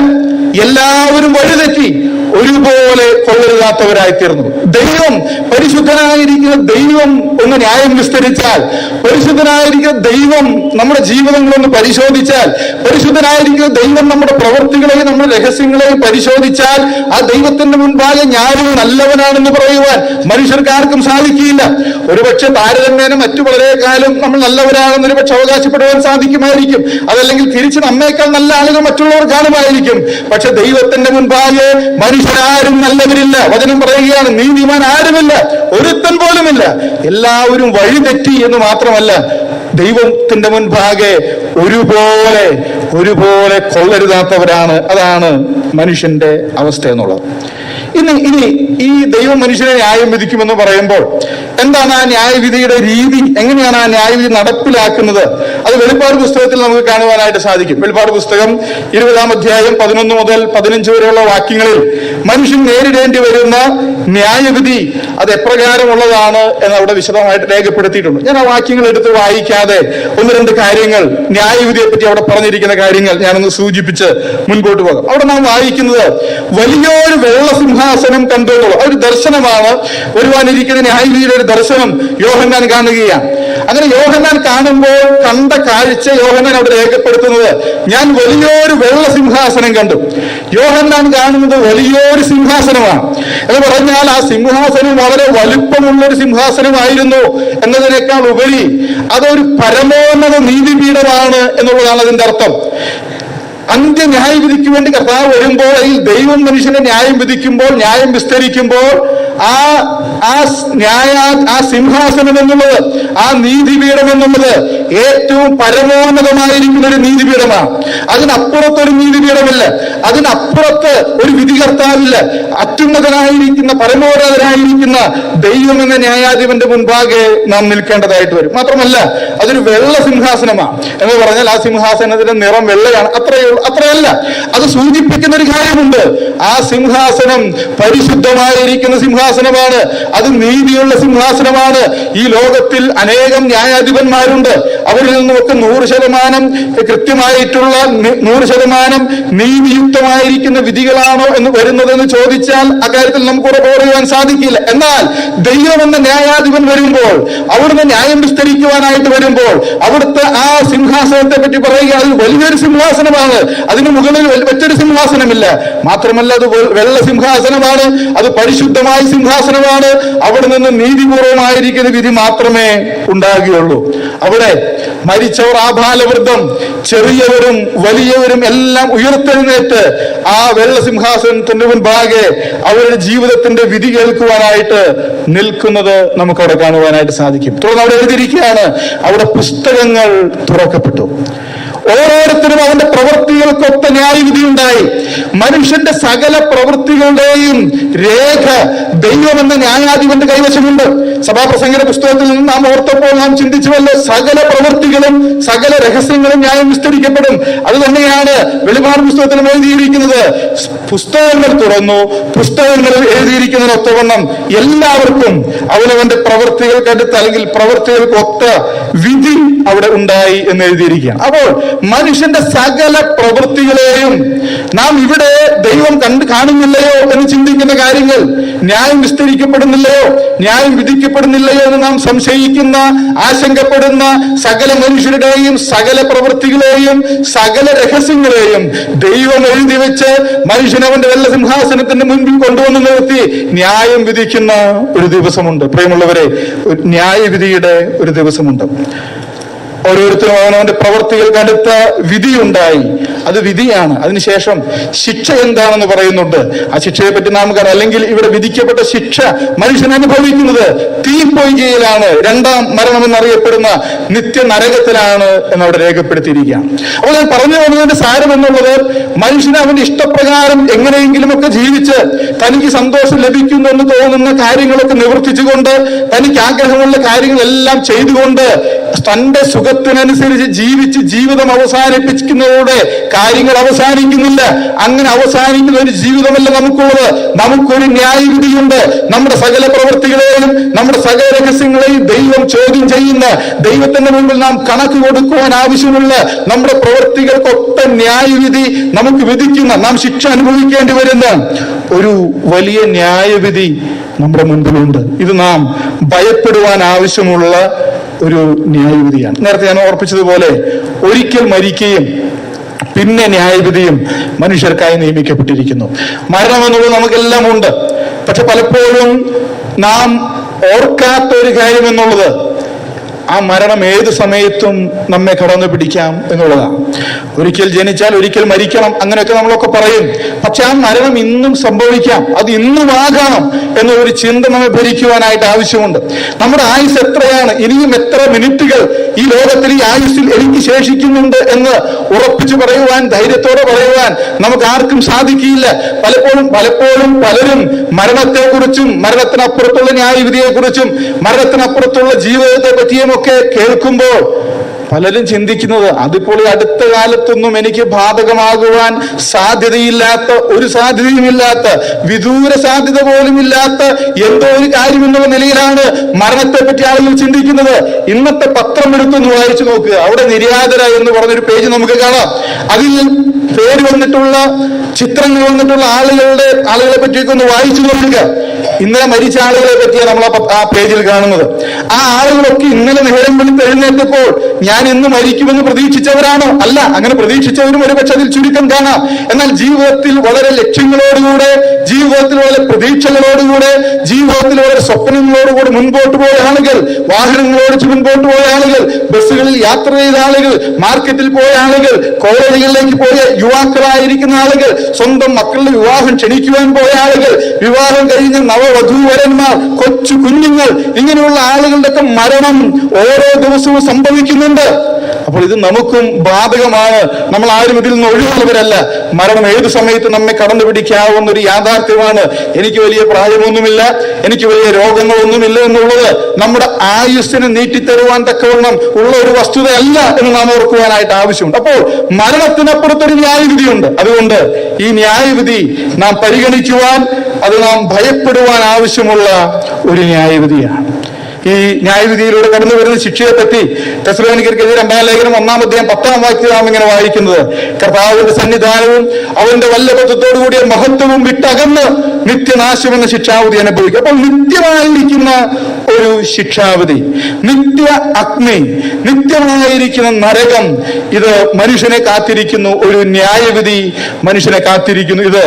എല്ലാവരും വഴിതെറ്റി ഒരുപോലെ കൊള്ളരുതാത്തവരായിത്തീർന്നു. ദൈവം, പരിശുദ്ധനായിരിക്കുന്ന ദൈവം ഒന്ന് ന്യായം വിസ്തരിച്ചാൽ, പരിശുദ്ധനായിരിക്കുന്ന ദൈവം നമ്മുടെ ജീവിതങ്ങളൊന്ന് പരിശോധിച്ചാൽ, പരിശുദ്ധനായിരിക്കുന്ന ദൈവം നമ്മുടെ പ്രവൃത്തികളെയും നമ്മുടെ രഹസ്യങ്ങളെയും പരിശോധിച്ചാൽ, ആ ദൈവത്തിന്റെ മുൻപാകെ ഞാനും നല്ലവനാണെന്ന് പറയുവാൻ മനുഷ്യർക്കാർക്കും സാധിക്കില്ല. ഒരുപക്ഷെ താരതമ്യേന മറ്റു വളരെ കാലം നമ്മൾ നല്ലവരാണെന്ന് ഒരുപക്ഷെ അവകാശപ്പെടുവാൻ സാധിക്കുമായിരിക്കും. അതല്ലെങ്കിൽ തിരിച്ച് നമ്മേക്കാൾ നല്ല ആളുകൾ മറ്റുള്ളവർ കാണുമായിരിക്കും. പക്ഷെ ദൈവത്തിന്റെ മുൻപാകെ മനുഷ്യരാരും നല്ലവരില്ല. വചനം പറയുകയാണ്, നീതിമാൻ ആരുമില്ല, ഒരുത്തൻ പോലുമില്ല, എല്ലാവരും വഴിതെറ്റി എന്ന് മാത്രമല്ല, ദൈവത്തിന്റെ മുൻപാകെ ഒരുപോലെ കൊള്ളരുതാത്തവരാണ്. അതാണ് മനുഷ്യന്റെ അവസ്ഥ എന്നുള്ളത്. ഇനി ഈ ദൈവം മനുഷ്യനെ ന്യായം വിധിക്കുമെന്ന് പറയുമ്പോൾ എന്താണ് ആ ന്യായവിധിയുടെ രീതി? എങ്ങനെയാണ് ആ ന്യായവിധി നടപ്പിലാക്കുന്നത്? അത് വെളിപ്പാട് പുസ്തകത്തിൽ നമുക്ക് കാണുവാനായിട്ട് സാധിക്കും. വെളിപ്പാട് പുസ്തകം 20-ാം അധ്യായം 11 മുതൽ 15 വരെയുള്ള വാക്യങ്ങളിൽ മനുഷ്യൻ നേരിടേണ്ടി വരുന്ന ന്യായവിധി അത് എപ്രകാരമുള്ളതാണ് എന്ന് അവിടെ വിശദമായിട്ട് രേഖപ്പെടുത്തിയിട്ടുണ്ട്. ഞാൻ ആ വാക്യങ്ങൾ എടുത്ത് വായിക്കാതെ ഒന്ന് രണ്ട് കാര്യങ്ങൾ, ന്യായവിധിയെ പറ്റി അവിടെ പറഞ്ഞിരിക്കുന്ന കാര്യങ്ങൾ ഞാനൊന്ന് സൂചിപ്പിച്ച് മുൻപോട്ട് പോകാം. അവിടെ നാം വായിക്കുന്നത്, വലിയൊരു വെള്ള സിംഹാസനം കണ്ടു എന്നുള്ളത് ഒരു ദർശനമാണ്. വരുവാനിരിക്കുന്ന ന്യായവിധിയുടെ ഒരു ദർശനം യോഹന്നാൻ കാണുകയാണ്. അങ്ങനെ യോഹന്നാൻ കാണുമ്പോൾ കണ്ട കാഴ്ച യോഹന്നാൻ അവിടെ രേഖപ്പെടുത്തുന്നത്, ഞാൻ വലിയൊരു വെള്ള സിംഹാസനം കണ്ടു. യോഹന്നാൻ കാണുന്നത് വലിയൊരു സിംഹാസനമാണ് എന്ന് പറഞ്ഞാൽ ആ സിംഹാസനം വളരെ വലുപ്പമുള്ള ഒരു സിംഹാസനമായിരുന്നു എന്നതിനേക്കാൾ ഉപരി അതൊരു പരമോന്നത നീതിപീഠമാണ് എന്നുള്ളതാണ് അതിന്റെ അർത്ഥം. അന്ത്യ ന്യായവിധിക്ക് വേണ്ടി കർത്താവ് വരുമ്പോൾ, ഈ ദൈവം മനുഷ്യനെ ന്യായം വിധിക്കുമ്പോൾ, ന്യായം വിസ്തരിക്കുമ്പോൾ ആ സിംഹാസനം എന്നുള്ളത്, ആ നീതിപീഠം എന്നുള്ളത് ഏറ്റവും പരമോന്നതമായിരിക്കുന്ന ഒരു നീതിപീഠമാണ്. അതിനപ്പുറത്തൊരു നീതിപീഠമില്ല, അതിനപ്പുറത്ത് ഒരു വിധികർത്താവില്ല. അത്യുന്നതനായിരിക്കുന്ന, പരമോന്നതനായിരിക്കുന്ന ദൈവം എന്ന ന്യായാധിപന്റെ മുൻപാകെ നാം നിൽക്കേണ്ടതായിട്ട് വരും. മാത്രമല്ല അതൊരു വെള്ള സിംഹാസനമാണ് എന്ന് പറഞ്ഞാൽ ആ സിംഹാസനത്തിന്റെ നിറം വെള്ളയാണ്, അത്രയല്ല. അത് സൂചിപ്പിക്കുന്ന ഒരു കാര്യമുണ്ട്. ആ സിംഹാസനം പരിശുദ്ധമായിരിക്കുന്ന സിംഹാസനമാണ്, അത് നീതിയുള്ള സിംഹാസനമാണ്. ഈ ലോകത്തിൽ അനേകം ന്യായാധിപന്മാരുണ്ട്, അവരിൽ നിന്നുമൊക്കെ 100% കൃത്യമായിട്ടുള്ള 100% നീതിയുക്തമായിരിക്കുന്ന വിധികളാണോ എന്ന് വരുന്നതെന്ന് ചോദിച്ചാൽ അക്കാര്യത്തിൽ നമുക്ക് ഉറപ്പ് പറയാൻ സാധിക്കില്ല. എന്നാൽ ദൈവം എന്ന ന്യായാധിപൻ വരുമ്പോൾ, അവിടുന്ന് ന്യായം വിസ്തരിക്കുവാനായിട്ട് വരുമ്പോൾ, അവിടുത്തെ ആ സിംഹാസനത്തെ പറ്റി പറയുക, അത് വലിയൊരു സിംഹാസനമാണ്, അതിന് മുകളിൽ മറ്റൊരു സിംഹാസനമില്ല. മാത്രമല്ല അത് വെള്ള സിംഹാസനമാണ്, അത് പരിശുദ്ധമായ സിംഹാസനമാണ്. അവിടെ നിന്ന് നീതിപൂർവമായിരിക്കുന്ന വിധി മാത്രമേ ഉണ്ടാകുകയുള്ളൂ. അവിടെ മരിച്ചവർ ആബാലവൃദ്ധം, ചെറിയവരും വലിയവരും എല്ലാം ഉയർത്തെഴുന്നേറ്റ് ആ വെള്ള സിംഹാസനത്തിന്റെ മുൻപാകെ അവരുടെ ജീവിതത്തിന്റെ വിധി കേൾക്കുവാനായിട്ട് നിൽക്കുന്നത് നമുക്ക് അവിടെ കാണുവാനായിട്ട് സാധിക്കും. തുടർന്ന് അവിടെ എഴുതിയിരിക്കുകയാണ്, അവിടെ പുസ്തകങ്ങൾ തുറക്കപ്പെട്ടു. ഓരോരുത്തരും അവന്റെ പ്രവൃത്തികൾക്കൊത്ത ന്യായവിധി ഉണ്ടായി. മനുഷ്യന്റെ സകല പ്രവൃത്തികളുടെയും രേഖ ദൈവം എന്ന ന്യായാധിപന്റെ കൈവശമുണ്ട്. സഭാപ്രസംഗ പുസ്തകത്തിൽ നിന്ന് നാം ഓർത്തപ്പോൾ നാം ചിന്തിച്ചുവല്ലോ, സകല പ്രവൃത്തികളും സകല രഹസ്യങ്ങളും ന്യായം വിസ്തരിക്കപ്പെടും. അത് തന്നെയാണ് വെളിപാട് പുസ്തകത്തിലും എഴുതിയിരിക്കുന്നത്. പുസ്തകങ്ങൾ തുറന്നു, പുസ്തകങ്ങളിൽ എഴുതിയിരിക്കുന്നതിനൊത്തവണ്ണം എല്ലാവർക്കും അവനവന്റെ പ്രവൃത്തികൾക്കടുത്ത് അല്ലെങ്കിൽ പ്രവൃത്തികൾക്കൊത്ത വിധി അവിടെ ഉണ്ടായി എന്ന് എഴുതിയിരിക്കുകയാണ്. അപ്പോൾ മനുഷ്യന്റെ സകല പ്രവൃത്തികളെയും നാം ഇവിടെ ദൈവം കാണുന്നില്ലയോ എന്ന് ചിന്തിക്കുന്ന കാര്യങ്ങൾ, ന്യായം വിസ്തരിക്കപ്പെടുന്നില്ലയോ, ന്യായം വിധിക്കപ്പെടുന്നില്ലയോ എന്ന് നാം സംശയിക്കുന്ന, ആശങ്കപ്പെടുന്ന സകല മനുഷ്യരുടെയും സകല പ്രവൃത്തികളെയും സകല രഹസ്യങ്ങളെയും ദൈവം എഴുതി വെച്ച് മനുഷ്യനവന്റെ വെള്ള സിംഹാസനത്തിന്റെ മുൻപിൽ കൊണ്ടുവന്ന് നിർത്തി ന്യായം വിധിക്കുന്ന ഒരു ദിവസമുണ്ട്. പ്രിയമുള്ളവരെ, ന്യായവിധിയുടെ ഒരു ദിവസമുണ്ട്. ഓരോരുത്തരും അവനവന്റെ പ്രവൃത്തികൾക്ക് അടുത്ത വിധിയുണ്ടായി. അത് വിധിയാണ്. അതിനുശേഷം ശിക്ഷ എന്താണെന്ന് പറയുന്നുണ്ട്. ആ ശിക്ഷയെ പറ്റി നാം കാണാം. അല്ലെങ്കിൽ ഇവിടെ വിധിക്കപ്പെട്ട ശിക്ഷ മനുഷ്യൻ അനുഭവിക്കുന്നത് തീപ്പൊയ്കയിലാണ്, രണ്ടാം മരണം എന്നറിയപ്പെടുന്ന നിത്യ നരകത്തിലാണ് എന്നവിടെ രേഖപ്പെടുത്തിയിരിക്കുകയാണ്. അപ്പോൾ ഞാൻ പറഞ്ഞു പോകുന്നതിന്റെ സാരം എന്നുള്ളത്, മനുഷ്യന് അവന്റെ ഇഷ്ടപ്രകാരം എങ്ങനെയെങ്കിലുമൊക്കെ ജീവിച്ച് തനിക്ക് സന്തോഷം ലഭിക്കുന്നു എന്ന് തോന്നുന്ന കാര്യങ്ങളൊക്കെ നിവർത്തിച്ചുകൊണ്ട്, തനിക്ക് ആഗ്രഹമുള്ള കാര്യങ്ങളെല്ലാം ചെയ്തുകൊണ്ട് തന്റെ സുഖത്തിനനുസരിച്ച് ജീവിച്ച് ജീവിതം അവസാനിപ്പിക്കുന്നതോടെ കാര്യങ്ങൾ അവസാനിക്കുന്നില്ല. അങ്ങനെ അവസാനിക്കുന്ന ഒരു ജീവിതമല്ല നമുക്കുള്ളത്. നമുക്കൊരു ന്യായവിധിയുണ്ട്. നമ്മുടെ സകല പ്രവൃത്തികളെയും നമ്മുടെ സകല രഹസ്യങ്ങളെയും ദൈവം ചോദ്യം ചെയ്യുന്ന, ദൈവത്തിന്റെ മുമ്പിൽ നാം കണക്ക് കൊടുക്കുവാൻ ആവശ്യമുള്ള നമ്മുടെ പ്രവൃത്തികൾക്കൊത്ത ന്യായവിധി നമുക്ക് വിധിക്കുന്ന, നാം ശിക്ഷ അനുഭവിക്കേണ്ടി വരുന്ന ഒരു വലിയ ന്യായവിധി നമ്മുടെ മുൻപിലുണ്ട്. ഇത് നാം ഭയപ്പെടുവാൻ ആവശ്യമുള്ള ഒരു ന്യായവിധിയാണ്. നേരത്തെ ഞാൻ ഓർപ്പിച്ചതുപോലെ, ഒരിക്കൽ മരിക്കുകയും പിന്നെ ന്യായവിധിയും മനുഷ്യർക്കായി നിയമിക്കപ്പെട്ടിരിക്കുന്നു. മരണം എന്നുള്ളത് നമുക്കെല്ലാം ഉണ്ട്. പക്ഷെ പലപ്പോഴും നാം ഓർക്കാത്ത ഒരു കാര്യം എന്നുള്ളത്, ആ മരണം ഏത് സമയത്തും നമ്മെ കടന്നു പിടിക്കാം എന്നുള്ളതാണ്. ഒരിക്കൽ ജനിച്ചാൽ ഒരിക്കൽ മരിക്കണം, അങ്ങനെയൊക്കെ നമ്മളൊക്കെ പറയും. പക്ഷെ ആ മരണം ഇന്നും സംഭവിക്കാം, അത് ഇന്നും ആകണം എന്നൊരു ചിന്ത നമ്മെ ഭരിക്കുവാനായിട്ട് ആവശ്യമുണ്ട്. നമ്മുടെ ആയുസ് എത്രയാണ്, ഇനിയും എത്ര മിനിറ്റുകൾ ഈ ലോകത്തിൽ ഈ ആയുസ്സിൽ എനിക്ക് ശേഷിക്കുന്നുണ്ട് എന്ന് ഉറപ്പിച്ചു പറയുവാൻ, ധൈര്യത്തോടെ പറയുവാൻ നമുക്ക് ആർക്കും സാധിക്കില്ല. പലപ്പോഴും പലരും മരണത്തെക്കുറിച്ചും മരണത്തിനപ്പുറത്തുള്ള ന്യായവിധിയെക്കുറിച്ചും മരണത്തിനപ്പുറത്തുള്ള ജീവിതത്തെ പറ്റിയും ഒക്കെ കേൾക്കുമ്പോൾ പലരും ചിന്തിക്കുന്നത്, അതിപ്പോൾ അടുത്ത കാലത്തൊന്നും എനിക്ക് ബാധകമാകുവാൻ സാധ്യതയില്ലാത്ത, ഒരു സാധ്യതയുമില്ലാത്ത, വിദൂര സാധ്യത പോലും ഇല്ലാത്ത എന്തോ ഒരു കാര്യം എന്നുള്ള നിലയിലാണ് മരണത്തെ പറ്റി ആളുകൾ ചിന്തിക്കുന്നത്. ഇന്നത്തെ പത്രം എടുത്തൊന്ന് വായിച്ചു നോക്കുക. അവിടെ നിര്യാതര എന്ന് പറഞ്ഞൊരു പേജ് നമുക്ക് കാണാം. അതിൽ പേര് വന്നിട്ടുള്ള, ചിത്രങ്ങൾ വന്നിട്ടുള്ള ആളുകളെ പറ്റിയൊക്കെ ഒന്ന് വായിച്ചു നോക്കുക. ഇന്നലെ മരിച്ച ആളുകളെ പറ്റിയാണ് നമ്മൾ ആ പേജിൽ കാണുന്നത്. ആ ആളുകളൊക്കെ ഇന്നലെ നേരം വെളുത്ത് എഴുന്നേറ്റപ്പോൾ ഞാൻ ഇന്ന് മരിക്കുമെന്ന് പ്രതീക്ഷിച്ചവരാണോ? അല്ല. അങ്ങനെ പ്രതീക്ഷിച്ചവരും ഒരുപക്ഷെ അതിൽ ചുരുക്കം കാണാം. എന്നാൽ ജീവിതത്തിൽ വളരെ ലക്ഷ്യങ്ങളോടുകൂടെ, ജീവിതത്തിൽ വളരെ പ്രതീക്ഷകളോടുകൂടെ, ജീവിതത്തിൽ വളരെ സ്വപ്നങ്ങളോടുകൂടി മുൻപോട്ട് പോയ ആളുകൾ, വാഹനങ്ങൾ ഓടിച്ച് മുൻപോട്ട് പോയ ആളുകൾ, ബസ്സുകളിൽ യാത്ര ചെയ്ത ആളുകൾ, മാർക്കറ്റിൽ പോയ ആളുകൾ, കോളേജുകളിലേക്ക് പോയ യുവാക്കളായിരിക്കുന്ന ആളുകൾ, സ്വന്തം മക്കളുടെ വിവാഹം ക്ഷണിക്കുവാൻ പോയ ആളുകൾ, വിവാഹം കഴിഞ്ഞ നവവധൂവരന്മാർ, കൊച്ചു കുഞ്ഞുങ്ങൾ, ഇങ്ങനെയുള്ള ആളുകളുടെ ഒക്കെ മരണം ഓരോ ദിവസവും സംഭവിക്കുന്നുണ്ട്. അപ്പോൾ ഇത് നമുക്കും ബാധകമാണ്. നമ്മൾ ആരും ഇതിൽ നിന്ന് ഒഴിവുള്ളവരല്ല. മരണം ഏതു സമയത്ത് നമ്മെ കടന്നു പിടിക്കാവുന്ന ഒരു യാഥാർത്ഥ്യമാണ്. എനിക്ക് വലിയ പ്രായമൊന്നുമില്ല, എനിക്ക് വലിയ രോഗങ്ങളൊന്നുമില്ല എന്നുള്ളത് നമ്മുടെ ആയുസ്സിനെ നീട്ടിത്തരുവാൻ തക്കവണ്ണം ഉള്ള ഒരു വസ്തുതയല്ല എന്ന് നാം ഓർക്കുവാനായിട്ട് ആവശ്യമുണ്ട്. അപ്പോൾ മരണത്തിനപ്പുറത്തൊരു ന്യായവിധിയുണ്ട്. അതുകൊണ്ട് ഈ ന്യായവിധി നാം പരിഗണിക്കുവാൻ, അത് നാം ഭയപ്പെടുവാൻ ആവശ്യമുള്ള ഒരു ന്യായവിധിയാണ്. ഈ ന്യായവിധിയിലൂടെ കടന്നു വരുന്ന ശിക്ഷയെ പറ്റി തെസ്സലോനിക്കർക്കെതിരെ 2-ാം ലേഖനം 1-ാം അധ്യായം 10-ാം വാക്യത്തിൽ നാം ഇങ്ങനെ വായിക്കുന്നത്, കർത്താവിന്റെ സന്നിധാനവും അവന്റെ വല്ലഭത്വത്തോടു കൂടിയ മഹത്വവും വിട്ടകന്ന് നിത്യനാശം എന്ന ശിക്ഷാവിധി അനുഭവിക്കും. അപ്പോൾ നിത്യമായിരിക്കുന്ന ഒരു ശിക്ഷാവിധി, നിത്യ അഗ്നി, നിത്യമായിരിക്കുന്ന നരകം, ഇത് മനുഷ്യനെ കാത്തിരിക്കുന്നു. ഒരു ന്യായവിധി മനുഷ്യനെ കാത്തിരിക്കുന്നു. ഇത്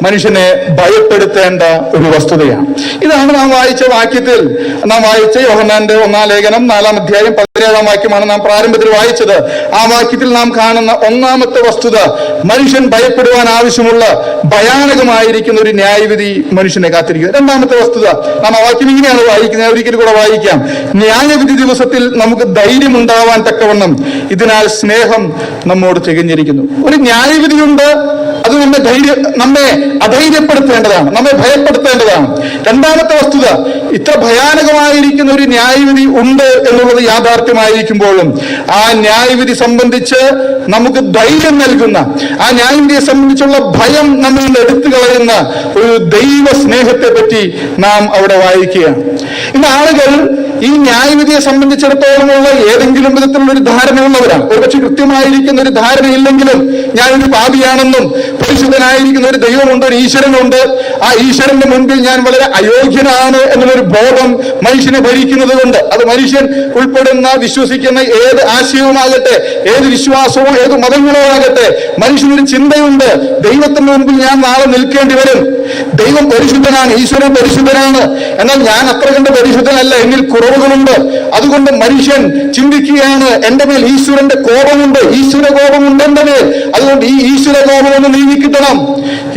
മനുഷ്യനെ ഭയപ്പെടുത്തേണ്ട ഒരു വസ്തുതയാണ്. ഇതാണ് നാം വായിച്ച വാക്യത്തിൽ, നാം വായിച്ച യോഹന്നാന്റെ 1-ാം ലേഖനം 4-ാം അധ്യായം 17-ാം വാക്യമാണ് നാം പ്രാരംഭത്തിൽ വായിച്ചത്. ആ വാക്യത്തിൽ നാം കാണുന്ന ഒന്നാമത്തെ വസ്തുത, മനുഷ്യൻ ഭയപ്പെടുവാൻ ആവശ്യമുള്ള ഭയാനകമായിരിക്കുന്ന ഒരു ന്യായവിധി മനുഷ്യനെ കാത്തിരിക്കുന്നു. രണ്ടാമത്തെ വസ്തുത, നാം ആ വാക്യം ഇങ്ങനെയാണ് വായിക്കുന്നത്, ഒരിക്കൽ കൂടെ വായിക്കാം. ന്യായവിധി ദിവസത്തിൽ നമുക്ക് ധൈര്യം ഉണ്ടാവാൻ തക്കവണ്ണം ഇതിനാൽ സ്നേഹം നമ്മോട് തികഞ്ഞിരിക്കുന്നു. ഒരു ന്യായവിധിയുണ്ട്, അത് നമ്മെ അധൈര്യപ്പെടുത്തേണ്ടതാണ്, നമ്മെ ഭയപ്പെടുത്തേണ്ടതാണ്. രണ്ടാമത്തെ വസ്തുത, ഇത്ര ഭയാനകമായിരിക്കുന്ന ഒരു ന്യായവിധി ഉണ്ട് എന്നുള്ളത് യാഥാർത്ഥ്യമായിരിക്കുമ്പോഴും ആ ന്യായവിധി സംബന്ധിച്ച് നമുക്ക് ധൈര്യം നൽകുന്ന, ആ ന്യായവിധിയെ സംബന്ധിച്ചുള്ള ഭയം നമ്മിൽ നിന്ന് എടുത്തു കളയുന്ന ഒരു ദൈവ സ്നേഹത്തെ പറ്റി നാം അവിടെ വായിക്കുകയാണ്. ഇന്ന് ആളുകൾ ഈ ന്യായവിധിയെ സംബന്ധിച്ചിടത്തോളമുള്ള ഏതെങ്കിലും വിധത്തിലുള്ള ഒരു ധാരണയുള്ളവരാണ്. ഒരുപക്ഷെ കൃത്യമായിരിക്കുന്ന ഒരു ധാരണയില്ലെങ്കിലും ഞാനൊരു പാപിയാണെന്നും പരിശുദ്ധനായിരിക്കുന്ന ഒരു ദൈവമുണ്ട്, ഒരു ഈശ്വരനുണ്ട്, ആ ഈശ്വരന്റെ മുൻപിൽ ഞാൻ വളരെ അയോഗ്യനാണ് എന്നുള്ളൊരു ബോധം മനുഷ്യനെ ഭരിക്കുന്നത് കൊണ്ട്, അത് മനുഷ്യൻ ഉൾപ്പെടുന്ന വിശ്വസിക്കുന്ന ഏത് ആശയവുമാകട്ടെ, ഏത് വിശ്വാസമോ ഏത് മതങ്ങളോ ആകട്ടെ, മനുഷ്യനൊരു ചിന്തയുണ്ട്, ദൈവത്തിന്റെ മുൻപിൽ ഞാൻ നാളെ നിൽക്കേണ്ടി വരും. ദൈവം പരിശുദ്ധനാണ്, ഈശ്വരൻ പരിശുദ്ധനാണ്, എന്നാൽ ഞാൻ അത്ര കണ്ട് പരിശുദ്ധനല്ല, എന്നിൽ കുറവുകളുണ്ട്. അതുകൊണ്ട് മനുഷ്യൻ ചിന്തിക്കുകയാണ്, എന്റെ മേൽ ഈശ്വരന്റെ കോപമുണ്ട്, ഈശ്വര കോപമുണ്ട് എന്റെ മേൽ, അതുകൊണ്ട് ഈ ഈശ്വര കോപം ഒന്ന് നീങ്ങിക്കിട്ടണം,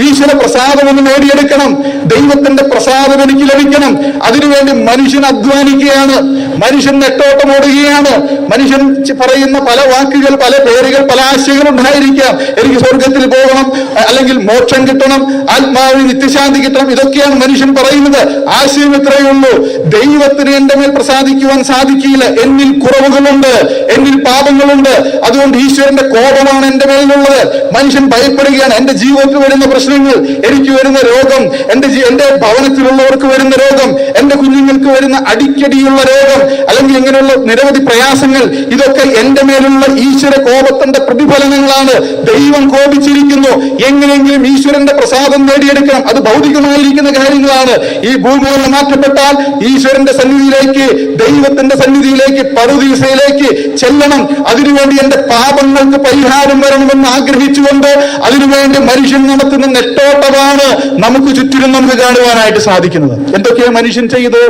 ഈശ്വര പ്രസാദം ഒന്ന് നേടിയെടുക്കണം, ദൈവത്തിന്റെ പ്രസാദം എനിക്ക് ലഭിക്കണം. അതിനുവേണ്ടി മനുഷ്യൻ അധ്വാനിക്കുകയാണ്, മനുഷ്യൻ നെട്ടോട്ടമോടുകയാണ്. മനുഷ്യൻ പറയുന്ന പല വാക്കുകൾ, പല പേരുകൾ, പല ആശയങ്ങൾ ഉണ്ടായിരിക്കാം. എനിക്ക് സ്വർഗത്തിൽ പോകണം, അല്ലെങ്കിൽ മോക്ഷം കിട്ടണം, ആത്മാവിന് നിത്യശാന്തി കിട്ടണം, ഇതൊക്കെയാണ് മനുഷ്യൻ പറയുന്നത്. ആശയം ഇത്രയേ ഉള്ളൂ, ദൈവത്തിന് എന്റെ മേൽ പ്രസാദിക്കുവാൻ സാധിക്കില്ല, എന്നിൽ കുറവുകളുണ്ട്, എന്നിൽ പാപങ്ങളുണ്ട്, അതുകൊണ്ട് ഈശ്വരന്റെ കോപമാണ് എന്റെ മേലിലുള്ളത്. മനുഷ്യൻ ഭയപ്പെടുകയാണ്, എന്റെ ജീവിതത്തിൽ വരുന്ന പ്രശ്നങ്ങൾ, എനിക്ക് വരുന്ന രോഗം, എന്റെ ഭവനത്തിലുള്ളവർക്ക് വരുന്ന രോഗം, എന്റെ കുഞ്ഞുങ്ങൾക്ക് വരുന്ന അടിക്കടിയുള്ള രോഗം, അല്ലെങ്കിൽ ഇങ്ങനെയുള്ള നിരവധി പ്രയാസങ്ങൾ, ഇതൊക്കെ എന്റെ മേലുള്ള ഈശ്വര കോപത്തിന്റെ പ്രതിഫലനങ്ങളാണ്. ദൈവം കോപിച്ചിരിക്കുന്നു, എങ്ങനെയെങ്കിലും ഈശ്വരന്റെ പ്രസാദം നേടിയെടുക്കണം. അത് ഭൗതികമായിരിക്കുന്ന കാര്യങ്ങളാണ്. ഈ ഭൂമിയിൽ മാറ്റപ്പെട്ടാൽ ഈശ്വരന്റെ സന്നിധിയിലേക്ക്, ദൈവത്തിന്റെ സന്നിധിയിലേക്ക്, പറുദീസയിലേക്ക് ചെല്ലണം. അതിനുവേണ്ടി എന്റെ പാപങ്ങൾക്ക് പരിഹാരം വരണമെന്ന് ആഗ്രഹിച്ചുകൊണ്ട് അതിനുവേണ്ടി മനുഷ്യൻ നടത്തുന്ന നെട്ടോട്ടമാണ് നമുക്ക് ചുറ്റിലും നമുക്ക് കാണുവാനായിട്ട് സാധിക്കുന്നത്. എന്തൊക്കെയാണ് മനുഷ്യൻ ചെയ്ത്?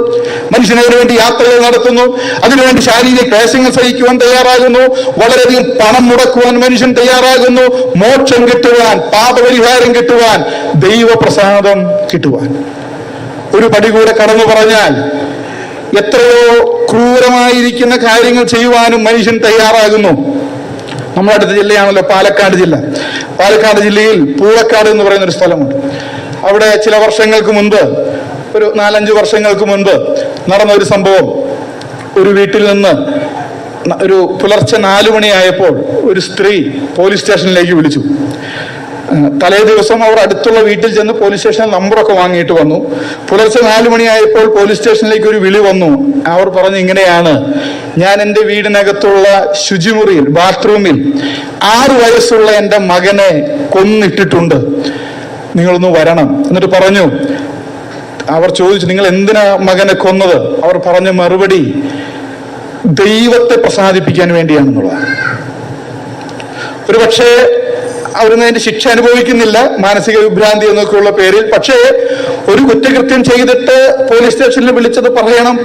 മനുഷ്യൻ അതിനുവേണ്ടി യാത്രകൾ നടത്തുന്നു, അതിനുവേണ്ടി ശാരീരിക ക്ലേശങ്ങൾ സഹിക്കുവാൻ തയ്യാറാകുന്നു, വളരെയധികം പണം മുടക്കുവാൻ മനുഷ്യൻ തയ്യാറാകുന്നു, മോക്ഷം കിട്ടുവാൻ, പാപപരിഹാരം കിട്ടുവാൻ, ദൈവപ്രസാദം കിട്ടുവാൻ. ഒരു പടി കൂടെ കടന്നു പറഞ്ഞാൽ എത്രയോ ക്രൂരമായിരിക്കുന്ന കാര്യങ്ങൾ ചെയ്യുവാനും മനുഷ്യൻ തയ്യാറാകുന്നു. നമ്മുടെ അടുത്ത ജില്ലയാണല്ലോ പാലക്കാട് ജില്ല. പാലക്കാട് ജില്ലയിൽ പൂളക്കാട് എന്ന് പറയുന്ന ഒരു സ്ഥലമുണ്ട്. അവിടെ ചില വർഷങ്ങൾക്ക് മുൻപ്, ഒരു 4-5 വർഷങ്ങൾക്ക് മുൻപ് നടന്ന ഒരു സംഭവം, ഒരു വീട്ടിൽ നിന്ന് ഒരു പുലർച്ചെ 4 മണിയായപ്പോൾ ഒരു സ്ത്രീ പോലീസ് സ്റ്റേഷനിലേക്ക് വിളിച്ചു. തലേ ദിവസം അവർ അടുത്തുള്ള വീട്ടിൽ ചെന്ന് പോലീസ് സ്റ്റേഷനിൽ നമ്പറൊക്കെ വാങ്ങിയിട്ട് വന്നു. പുലർച്ചെ 4 മണിയായപ്പോൾ പോലീസ് സ്റ്റേഷനിലേക്ക് ഒരു വിളി വന്നു. അവർ പറഞ്ഞു, ഇങ്ങനെയാണ്, ഞാൻ എൻ്റെ വീടിനകത്തുള്ള ശുചിമുറിയിൽ, ബാത്റൂമിൽ 6 വയസ്സുള്ള എൻ്റെ മകനെ കൊന്നിട്ടിട്ടുണ്ട്, നിങ്ങളൊന്ന് വരണം. എന്നിട്ട് പറഞ്ഞു, അവർ ചോദിച്ചു, നിങ്ങൾ എന്തിനാ മകനെ കൊന്നത്? അവർ പറഞ്ഞ മറുപടി, ദൈവത്തെ പ്രസാദിപ്പിക്കാൻ വേണ്ടിയാണെന്നുള്ളതാണ്. ഒരു പക്ഷേ അവരൊന്നും അതിന്റെ ശിക്ഷ അനുഭവിക്കുന്നില്ല, മാനസിക വിഭ്രാന്തി എന്നൊക്കെയുള്ള പേരിൽ. പക്ഷേ ഒരു കുറ്റകൃത്യം ചെയ്തിട്ട് പോലീസ് സ്റ്റേഷനിൽ വിളിച്ചത്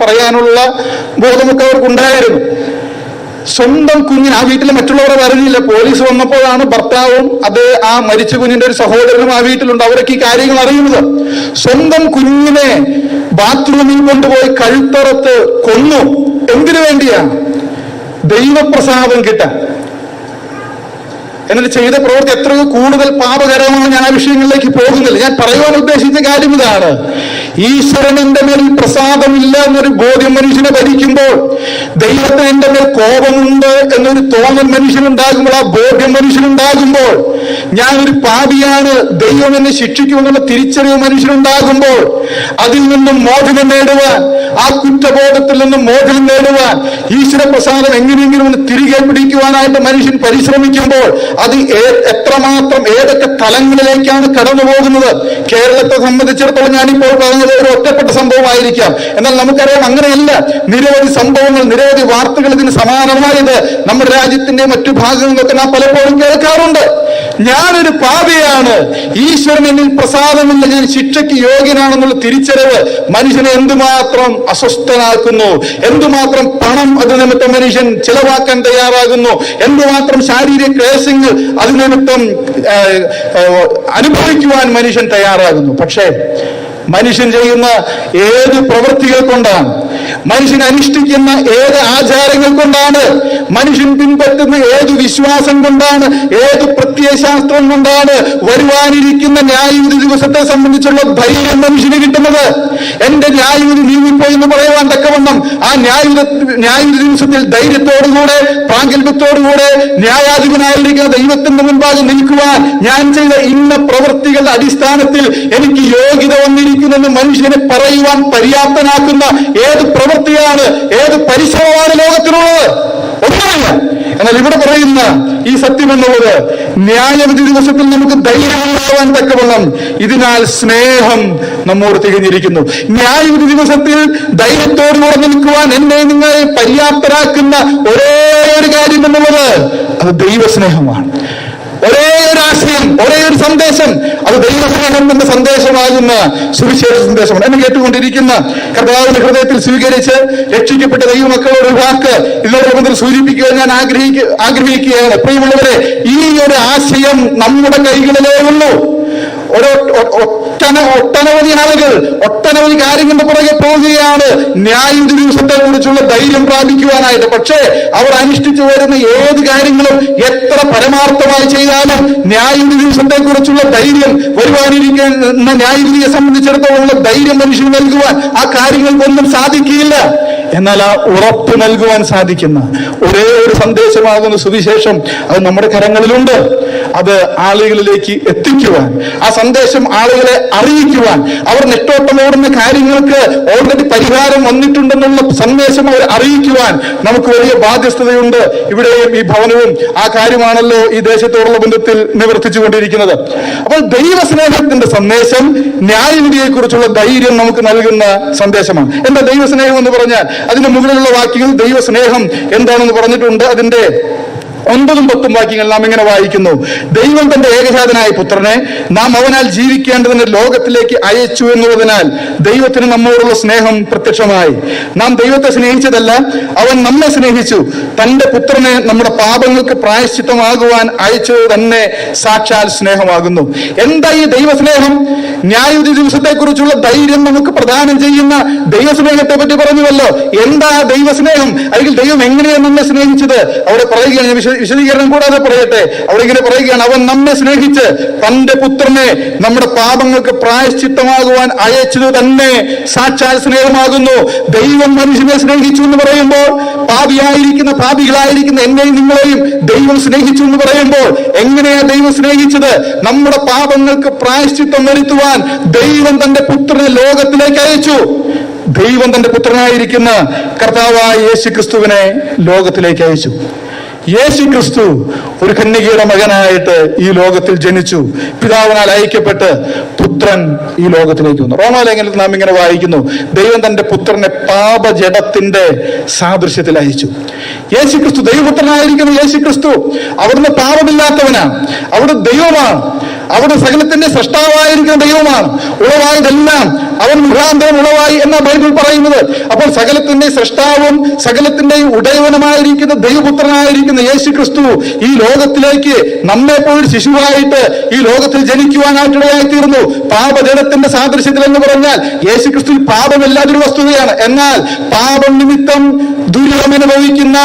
പറയാനുള്ള ബോധമൊക്കെ അവർക്കുണ്ടായിരുന്നു. സ്വന്തം കുഞ്ഞിന്, ആ വീട്ടിലെ മറ്റുള്ളവരെ അറിഞ്ഞില്ല. പോലീസ് വന്നപ്പോഴാണ് ഭർത്താവും ആ മരിച്ച കുഞ്ഞിന്റെ ഒരു സഹോദരനും ആ വീട്ടിലുണ്ട്, അവരൊക്കെ ഈ കാര്യങ്ങൾ അറിയുന്നത്. സ്വന്തം കുഞ്ഞിനെ ബാത്റൂമിൽ കൊണ്ടുപോയി കഴുത്തറത്ത് കൊന്നു. എന്തിനു വേണ്ടിയാ? ദൈവപ്രസാദം കിട്ടാൻ. എന്നിട്ട് ചെയ്ത പ്രവൃത്തി എത്രയോ കൂടുതൽ പാപകരമാണ്. ഞാൻ ആ വിഷയങ്ങളിലേക്ക് പോകുന്നില്ല. ഞാൻ പറയുവാൻ ഉദ്ദേശിച്ച കാര്യം ഇതാണ്, ഈശ്വരൻ എന്റെ മേൽ പ്രസാദമില്ല എന്നൊരു ബോധ്യം മനുഷ്യനെ ഭരിക്കുമ്പോൾ, ദൈവത്തിന് എന്റെ മേൽ കോപമുണ്ട് എന്നൊരു തോന്നൽ മനുഷ്യനുണ്ടാകുമ്പോൾ, ആ ബോധ്യം മനുഷ്യനുണ്ടാകുമ്പോൾ, ഞാനൊരു പാപിയാണ്, ദൈവം എന്നെ ശിക്ഷിക്കുമെന്നുള്ള തിരിച്ചറിവ് മനുഷ്യനുണ്ടാകുമ്പോൾ, അതിൽ നിന്നും മോചനം നേടുവാൻ, ആ കുറ്റബോധത്തിൽ നിന്നും മോചനം നേടുവാൻ, ഈശ്വര പ്രസാദം എങ്ങനെയെങ്കിലും ഒന്ന് തിരികെ പിടിക്കുവാനായിട്ട് മനുഷ്യൻ പരിശ്രമിക്കുമ്പോൾ, അത് എത്രമാത്രം ഏതൊക്കെ തലങ്ങളിലേക്കാണ് കടന്നു പോകുന്നത്. കേരളത്തെ സംബന്ധിച്ചിടത്തോളം ഞാനിപ്പോൾ പറഞ്ഞത് ഒരു ഒറ്റപ്പെട്ട സംഭവമായിരിക്കാം, എന്നാൽ നമുക്കറിയാം അങ്ങനെയല്ല. നിരവധി സംഭവങ്ങൾ, നിരവധി വാർത്തകൾ ഇതിന് സമാനമായത് നമ്മുടെ രാജ്യത്തിന്റെ മറ്റു ഭാഗങ്ങളിലൊക്കെ നാം പലപ്പോഴും കേൾക്കാറുണ്ട്. ഞാനൊരു പാപിയാണ്, ഈശ്വരൻ എന്നിൽ പ്രസാദമില്ല, ഞാൻ ശിക്ഷയ്ക്ക് യോഗ്യനാണെന്നുള്ള തിരിച്ചറിവ് മനുഷ്യനെ എന്തുമാത്രം അസ്വസ്ഥനാക്കുന്നു, എന്തുമാത്രം പണം അത് നിമിത്തം മനുഷ്യൻ ചിലവാക്കാൻ തയ്യാറാകുന്നു, എന്തുമാത്രം ശാരീരിക ക്ലേശങ്ങൾ അത് നിമിത്തം അനുഭവിക്കുവാൻ മനുഷ്യൻ തയ്യാറാകുന്നു. പക്ഷേ മനുഷ്യൻ ചെയ്യുന്ന ഏത് പ്രവൃത്തികൾ കൊണ്ടാണ്, മനുഷ്യൻ അനുഷ്ഠിക്കുന്ന ഏത് ആചാരങ്ങൾ കൊണ്ടാണ്, മനുഷ്യൻ പിൻപറ്റുന്ന ഏത് വിശ്വാസം കൊണ്ടാണ്, ഏത് പ്രത്യയശാസ്ത്രം കൊണ്ടാണ് വരുവാനിരിക്കുന്ന ന്യായവിധി ദിവസത്തെ സംബന്ധിച്ചുള്ള ധൈര്യം മനുഷ്യന് കിട്ടുന്നത്? എന്റെ ന്യായവിധി നീങ്ങിപ്പോയി എന്ന് പറയുവാൻ തക്കവണ്ണം ആ ന്യായവിധി ദിവസത്തിൽ ധൈര്യത്തോടുകൂടെ, പ്രാഗൽഭ്യത്തോടുകൂടെ ന്യായാധിപനായിരിക്കുന്ന ദൈവത്തിന്റെ മുൻപാകെ നിൽക്കുവാൻ, ഞാൻ ചെയ്ത ഇന്ന പ്രവൃത്തികളുടെ അടിസ്ഥാനത്തിൽ എനിക്ക് യോഗ്യത വന്നിരിക്കുന്നെന്ന് മനുഷ്യനെ പറയുവാൻ പര്യാപ്തനാക്കുന്ന ഏത് പ്രവൃത്തിയാണ്, ഏത് പരിശ്രമമാണ് ലോകത്തിലുള്ളത്? ഒന്നുമില്ല. എന്നാൽ ഇവിടെ പറയുന്ന ഈ സത്യം എന്നുള്ളത്, ന്യായവിധി ദിവസത്തിൽ നമുക്ക് ധൈര്യമുണ്ടാവാൻ തക്കവണ്ണം ഇതിനാൽ സ്നേഹം നമ്മോട് തികഞ്ഞിരിക്കുന്നു. ന്യായവിധി ദിവസത്തിൽ ധൈര്യത്തോടുകൂടെ നിൽക്കുവാൻ എന്നെ നിങ്ങളെ പര്യാപ്തരാക്കുന്ന ഒരേ ഒരു കാര്യം എന്നുള്ളത് അത് ദൈവസ്നേഹമാണ്. ഒരേ ഒരു ആശയം, ഒരേ ഒരു സന്ദേശം, അത് ദൈവസ്നേഹത്തിന്റെ സന്ദേശമാകുന്ന സുവിശേഷ സന്ദേശമാണ്. എന്നെ കേട്ടുകൊണ്ടിരിക്കുന്ന കർത്താവിന്റെ ഹൃദയത്തിൽ സ്വീകരിച്ച് രക്ഷിക്കപ്പെട്ട ദൈവമക്കളോട് ഒരു വാക്ക് ഇതിനോടൊപ്പം സൂചിപ്പിക്കുക ഞാൻ ആഗ്രഹിക്കുകയാണ്. പ്രിയമുള്ളവരെ, ഈ ഒരു ആശയം നമ്മുടെ കൈകളിലേ ഉള്ളൂ. ഒട്ടനവധി ആളുകൾ ഒട്ടനവധി കാര്യങ്ങളുടെ പുറകെ പോവുകയാണ് ന്യായവിധി ദിവസത്തെ കുറിച്ചുള്ള ധൈര്യം പ്രാപിക്കുവാനായിട്ട്. പക്ഷേ അവർ അനുഷ്ഠിച്ചു വരുന്ന ഏത് കാര്യങ്ങളും എത്ര പരമാർത്ഥമായി ചെയ്താലും ന്യായവിധി ദിവസത്തെ കുറിച്ചുള്ള ധൈര്യം, വരുവാനിരിക്കുന്ന ന്യായവിധിയെ സംബന്ധിച്ചിടത്തോളം ധൈര്യം മനുഷ്യന് നൽകുവാൻ ആ കാര്യങ്ങൾക്കൊന്നും സാധിക്കില്ല. എന്നാൽ ആ ഉറപ്പ് നൽകുവാൻ സാധിക്കുന്ന ഒരേ ഒരു സന്ദേശമാകുന്ന സുവിശേഷം അത് നമ്മുടെ കരങ്ങളിലുണ്ട്. അത് ആളുകളിലേക്ക് എത്തിക്കുവാൻ, ആ സന്ദേശം ആളുകളെ അറിയിക്കുവാൻ, അവർ നെട്ടോട്ടമോടുന്ന കാര്യങ്ങൾക്ക് ഓൾറെഡി പരിഹാരം വന്നിട്ടുണ്ടെന്നുള്ള സന്ദേശം അവർ അറിയിക്കുവാൻ നമുക്ക് വലിയ ബാധ്യസ്ഥതയുണ്ട്. ഇവിടെയും ഈ ഭവനവും ആ കാര്യമാണല്ലോ ഈ ദേശത്തോടുള്ള ബന്ധത്തിൽ നിവർത്തിച്ചുകൊണ്ടിരിക്കുന്നത്. അപ്പോൾ ദൈവസ്നേഹത്തിന്റെ സന്ദേശം ന്യായവിധിയെ കുറിച്ചുള്ള ധൈര്യം നമുക്ക് നൽകുന്ന സന്ദേശമാണ്. എന്താ ദൈവസ്നേഹം എന്ന് പറഞ്ഞാൽ? അതിന്റെ മുകളിലുള്ള വാക്യങ്ങൾ ദൈവസ്നേഹം എന്താണെന്ന് പറഞ്ഞിട്ടുണ്ട്. അതിന്റെ 9ഉം 10ഉം വാക്യങ്ങൾ നാം ഇങ്ങനെ വായിക്കുന്നു: ദൈവം തന്റെ ഏകജാതനായ പുത്രനെ നാം അവനാൽ ജീവിക്കേണ്ടതിന് ലോകത്തിലേക്ക് അയച്ചു എന്നുള്ളതിനാൽ ദൈവത്തിന് നമ്മോടുള്ള സ്നേഹം പ്രത്യക്ഷമായി. നാം ദൈവത്തെ സ്നേഹിച്ചതല്ല, അവൻ നമ്മെ സ്നേഹിച്ചു, തന്റെ പുത്രനെ നമ്മുടെ പാപങ്ങൾക്ക് പ്രായശ്ചിത്തമാകുവാൻ അയച്ചത് തന്നെ സാക്ഷാൽ സ്നേഹമാകുന്നു. എന്താ ഈ ദൈവസ്നേഹം? ന്യായവിധി ദിവസത്തെ കുറിച്ചുള്ള ധൈര്യം നമുക്ക് പ്രദാനം ചെയ്യുന്ന ദൈവസ്നേഹത്തെ പറ്റി പറഞ്ഞുവല്ലോ. എന്താ ദൈവസ്നേഹം? അല്ലെങ്കിൽ ദൈവം എങ്ങനെയാണ് നമ്മെ സ്നേഹിച്ചത്? അവിടെ പറയുകയാണ്, വിശദീകരണം കൂടാതെ പറയട്ടെ. അവിടെ ഇങ്ങനെ പറയുകയാണ്, അവൻ നമ്മെ സ്നേഹിച്ച് തന്റെ പുത്രനെ നമ്മുടെ പാപങ്ങൾക്ക് പ്രായശ്ചിത്തമാകുവാൻ അയച്ചത് തന്നെ സാക്ഷാൽ സ്നേഹമാകുന്നു. ദൈവം മനുഷ്യനെ സ്നേഹിച്ചു എന്ന് പറയുമ്പോൾ, പാപികളായിരിക്കുന്ന എന്നെയും നിങ്ങളെയും ദൈവം സ്നേഹിച്ചു എന്ന് പറയുമ്പോൾ, എങ്ങനെയാ ദൈവം സ്നേഹിച്ചത്? നമ്മുടെ പാപങ്ങൾക്ക് പ്രായശ്ചിത്തം വരുത്തുവാൻ ദൈവം തന്റെ പുത്രനെ ലോകത്തിലേക്ക് അയച്ചു. ദൈവം തന്റെ പുത്രനായിരിക്കുന്ന കർത്താവായ യേശു ക്രിസ്തുവിനെ ലോകത്തിലേക്ക് അയച്ചു. യേശു ക്രിസ്തു ഒരു കന്യകയുടെ മകനായിട്ട് ഈ ലോകത്തിൽ ജനിച്ചു. പിതാവിനാൽ അയക്കപ്പെട്ട് പുത്രൻ ഈ ലോകത്തിലേക്ക് വന്നു. റോമാലേഖനത്തിൽ നാം ഇങ്ങനെ വായിക്കുന്നു, ദൈവം തന്റെ പുത്രനെ പാപജഡത്തിന്റെ സാദൃശ്യത്തിൽ അയച്ചു. യേശു ക്രിസ്തു ദൈവപുത്രനായിരിക്കുന്ന യേശു ക്രിസ്തു അവിടുന്ന് പാപമില്ലാത്തവനാണ്. അവിടുന്ന് ദൈവമാണ്. അവിടുന്ന് സകലത്തിന്റെ സൃഷ്ടാവായിരിക്കുന്ന ദൈവമാണ്. ഉളവായതെല്ലാം അവൻ മുഖാന്തരം ഉളവായി എന്ന ബൈബിൾ പറയുന്നത്. അപ്പോൾ സകലത്തിന്റെ സൃഷ്ടാവും സകലത്തിന്റെയും ഉടയവനുമായിരിക്കുന്ന ദൈവപുത്രനായിരിക്കുന്ന ദൈവപുത്രനായിരിക്കുന്ന യേശു ക്രിസ്തു ഈ ലോകത്തിലേക്ക് നമ്മെപ്പോഴൊരു ശിശുവായിട്ട് ഈ ലോകത്തിൽ ജനിക്കുവാനായിട്ടിടയായി തീർന്നു. പാപജനത്തിന്റെ സാദൃശ്യത്തിൽ എന്ന് പറഞ്ഞാൽ യേശു ക്രിസ്തു പാപമില്ലാതൊരു വസ്തുതയാണ്. എന്നാൽ പാപം നിമിത്തം ദുരിതം അനുഭവിക്കുന്ന,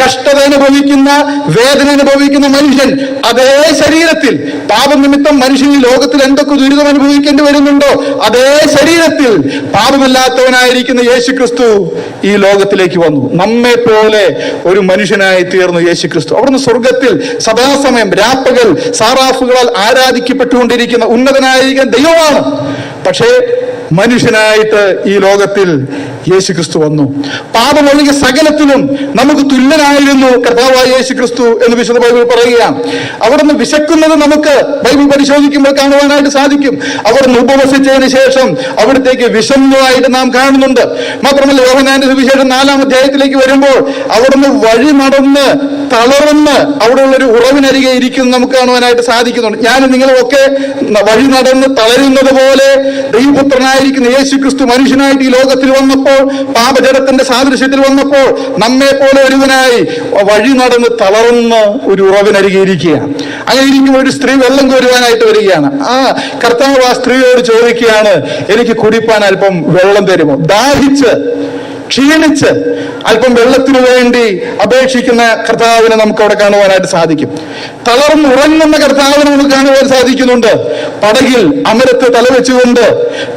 കഷ്ടത അനുഭവിക്കുന്ന, വേദന അനുഭവിക്കുന്ന മനുഷ്യൻ അതേ ശരീരത്തിൽ, പാപനിമിത്തം മനുഷ്യൻ ഈ ലോകത്തിൽ എന്തൊക്കെ ദുരിതം അനുഭവിക്കേണ്ടി വരുന്നുണ്ടോ അതേ ശരീരത്തിൽ പാപമില്ലാത്തവനായിരിക്കുന്ന യേശു ക്രിസ്തു ഈ ലോകത്തിലേക്ക് വന്നു. നമ്മെ പോലെ ഒരു മനുഷ്യനായി തീർന്നു യേശു ക്രിസ്തു. അവിടുന്ന് സ്വർഗത്തിൽ സദാസമയം രാപ്പകൽ സാറാഫുകളാൽ ആരാധിക്കപ്പെട്ടുകൊണ്ടിരിക്കുന്ന ഉന്നതനായിരിക്കുന്ന ദൈവമാണ്. പക്ഷേ മനുഷ്യനായിട്ട് ഈ ലോകത്തിൽ യേശു ക്രിസ്തു വന്നു. പാപമൊഴികെ സകലത്തിലും നമുക്ക് തുല്യനായിരുന്നു കർത്താവായ യേശു ക്രിസ്തു എന്ന് വിശുദ്ധ ബൈബിൾ പറയുകയാണ്. അവിടുന്ന് വിശക്കുന്നത് നമുക്ക് ബൈബിൾ പരിശോധിക്കുമ്പോൾ കാണുവാനായിട്ട് സാധിക്കും. അവിടുന്ന് ഉപവസിച്ചതിന് ശേഷം അവിടത്തേക്ക് വിശന്നതായിട്ട് നാം കാണുന്നുണ്ട്. മാത്രമല്ല യോഹന്നാന്റെ സുവിശേഷം 4-ാം അധ്യായത്തിലേക്ക് വരുമ്പോൾ അവിടുന്ന് വഴി നടന്ന് തളർന്ന് അവിടെയുള്ളൊരു ഉറവിനരികെ ഇരിക്കുന്നത് നമുക്ക് കാണുവാനായിട്ട് സാധിക്കുന്നുണ്ട്. ഞാനും നിങ്ങളുമൊക്കെ വഴി നടന്ന് തളരുന്നത് പോലെ ദൈവപുത്രനായിരിക്കുന്ന യേശു ക്രിസ്തു മനുഷ്യനായിട്ട് ഈ ലോകത്തിൽ വന്നപ്പോൾ, പാപജനത്തിന്റെ സാദൃശ്യത്തിൽ വന്നപ്പോൾ നമ്മെ പോലെ ഒരുവനായി വഴി നടന്ന് തളർന്ന് ഒരു ഉറവിനരികെ ഇരിക്കുകയാണ്. അങ്ങനെ ഇരിക്കുമ്പോൾ ഒരു സ്ത്രീ വെള്ളം കോരുവാനായിട്ട് വരികയാണ്. ആ കർത്താവ് ആ സ്ത്രീയോട് ചോദിക്കുകയാണ്, എനിക്ക് കുടിപ്പാൻ അല്പം വെള്ളം തരുമോ? ദാഹിച്ച് ക്ഷീണിച്ച് അല്പം വെള്ളത്തിനു വേണ്ടി അപേക്ഷിക്കുന്ന കർത്താവിനെ നമുക്ക് അവിടെ കാണുവാനായിട്ട് സാധിക്കും. തളർന്നുറങ്ങുന്ന കർത്താവിനെ നമുക്ക് കാണുവാൻ സാധിക്കുന്നുണ്ട്. പടകിൽ അമരത്ത് തലവെച്ചുകൊണ്ട്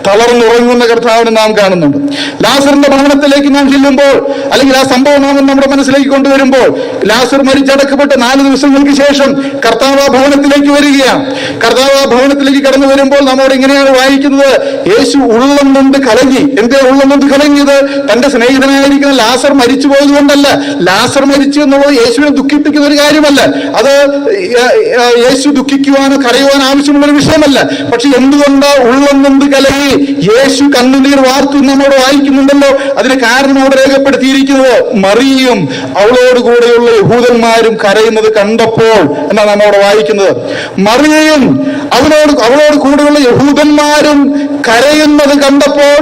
തളർന്നുറങ്ങുന്ന കർത്താവിനെ നാം കാണുന്നുണ്ട്. ലാസറിന്റെ ഭവനത്തിലേക്ക് നാം ചെല്ലുമ്പോൾ, അല്ലെങ്കിൽ ആ സംഭവം നാം നമ്മുടെ മനസ്സിലേക്ക് കൊണ്ടുവരുമ്പോൾ, ലാസർ മരിച്ചടക്കപ്പെട്ട് 4 ദിവസങ്ങൾക്ക് ശേഷം കർത്താവ് ആ ഭവനത്തിലേക്ക് വരികയാണ്. കർത്താവ് ആ ഭവനത്തിലേക്ക് കടന്നു വരുമ്പോൾ നമ്മോട് ഇങ്ങനെയാണ് വായിക്കുന്നത്, യേശു ഉള്ളം കൊണ്ട് കലങ്ങി. എന്തേ ഉള്ളം കൊണ്ട് കലങ്ങിയത്? തന്റെ സ്നേഹിതനായിരിക്കുന്ന ലാസർ മരിച്ചു പോയത് കൊണ്ടല്ല. ലാസർ മരിച്ചു എന്നുള്ളത് യേശുവിനെ ദുഃഖിപ്പിക്കുന്ന ഒരു കാര്യമല്ല. അത് യേശു ദുഃഖിക്കുവാനോ കരയുവാനോ ആവശ്യമുള്ള ഒരു വിഷയമല്ല. പക്ഷെ എന്തുകൊണ്ട് ഉള്ളം കൊണ്ട് കലങ്ങി യേശു കണ്ണുനീർ വാർത്തു നമ്മോട് വായിക്കുന്നുണ്ടല്ലോ. അതിന് കാരണം അവിടെ രേഖപ്പെടുത്തിയിരിക്കുന്നത്, മറിയയും അവളോട് കൂടെയുള്ള യഹൂദന്മാരും കരയുന്നത് കണ്ടപ്പോൾ എന്നാണ് നാം അവിടെ വായിക്കുന്നത്. മറിയയും അവളോട് കൂടെയുള്ള യഹൂദന്മാരും കരയുന്നത് കണ്ടപ്പോൾ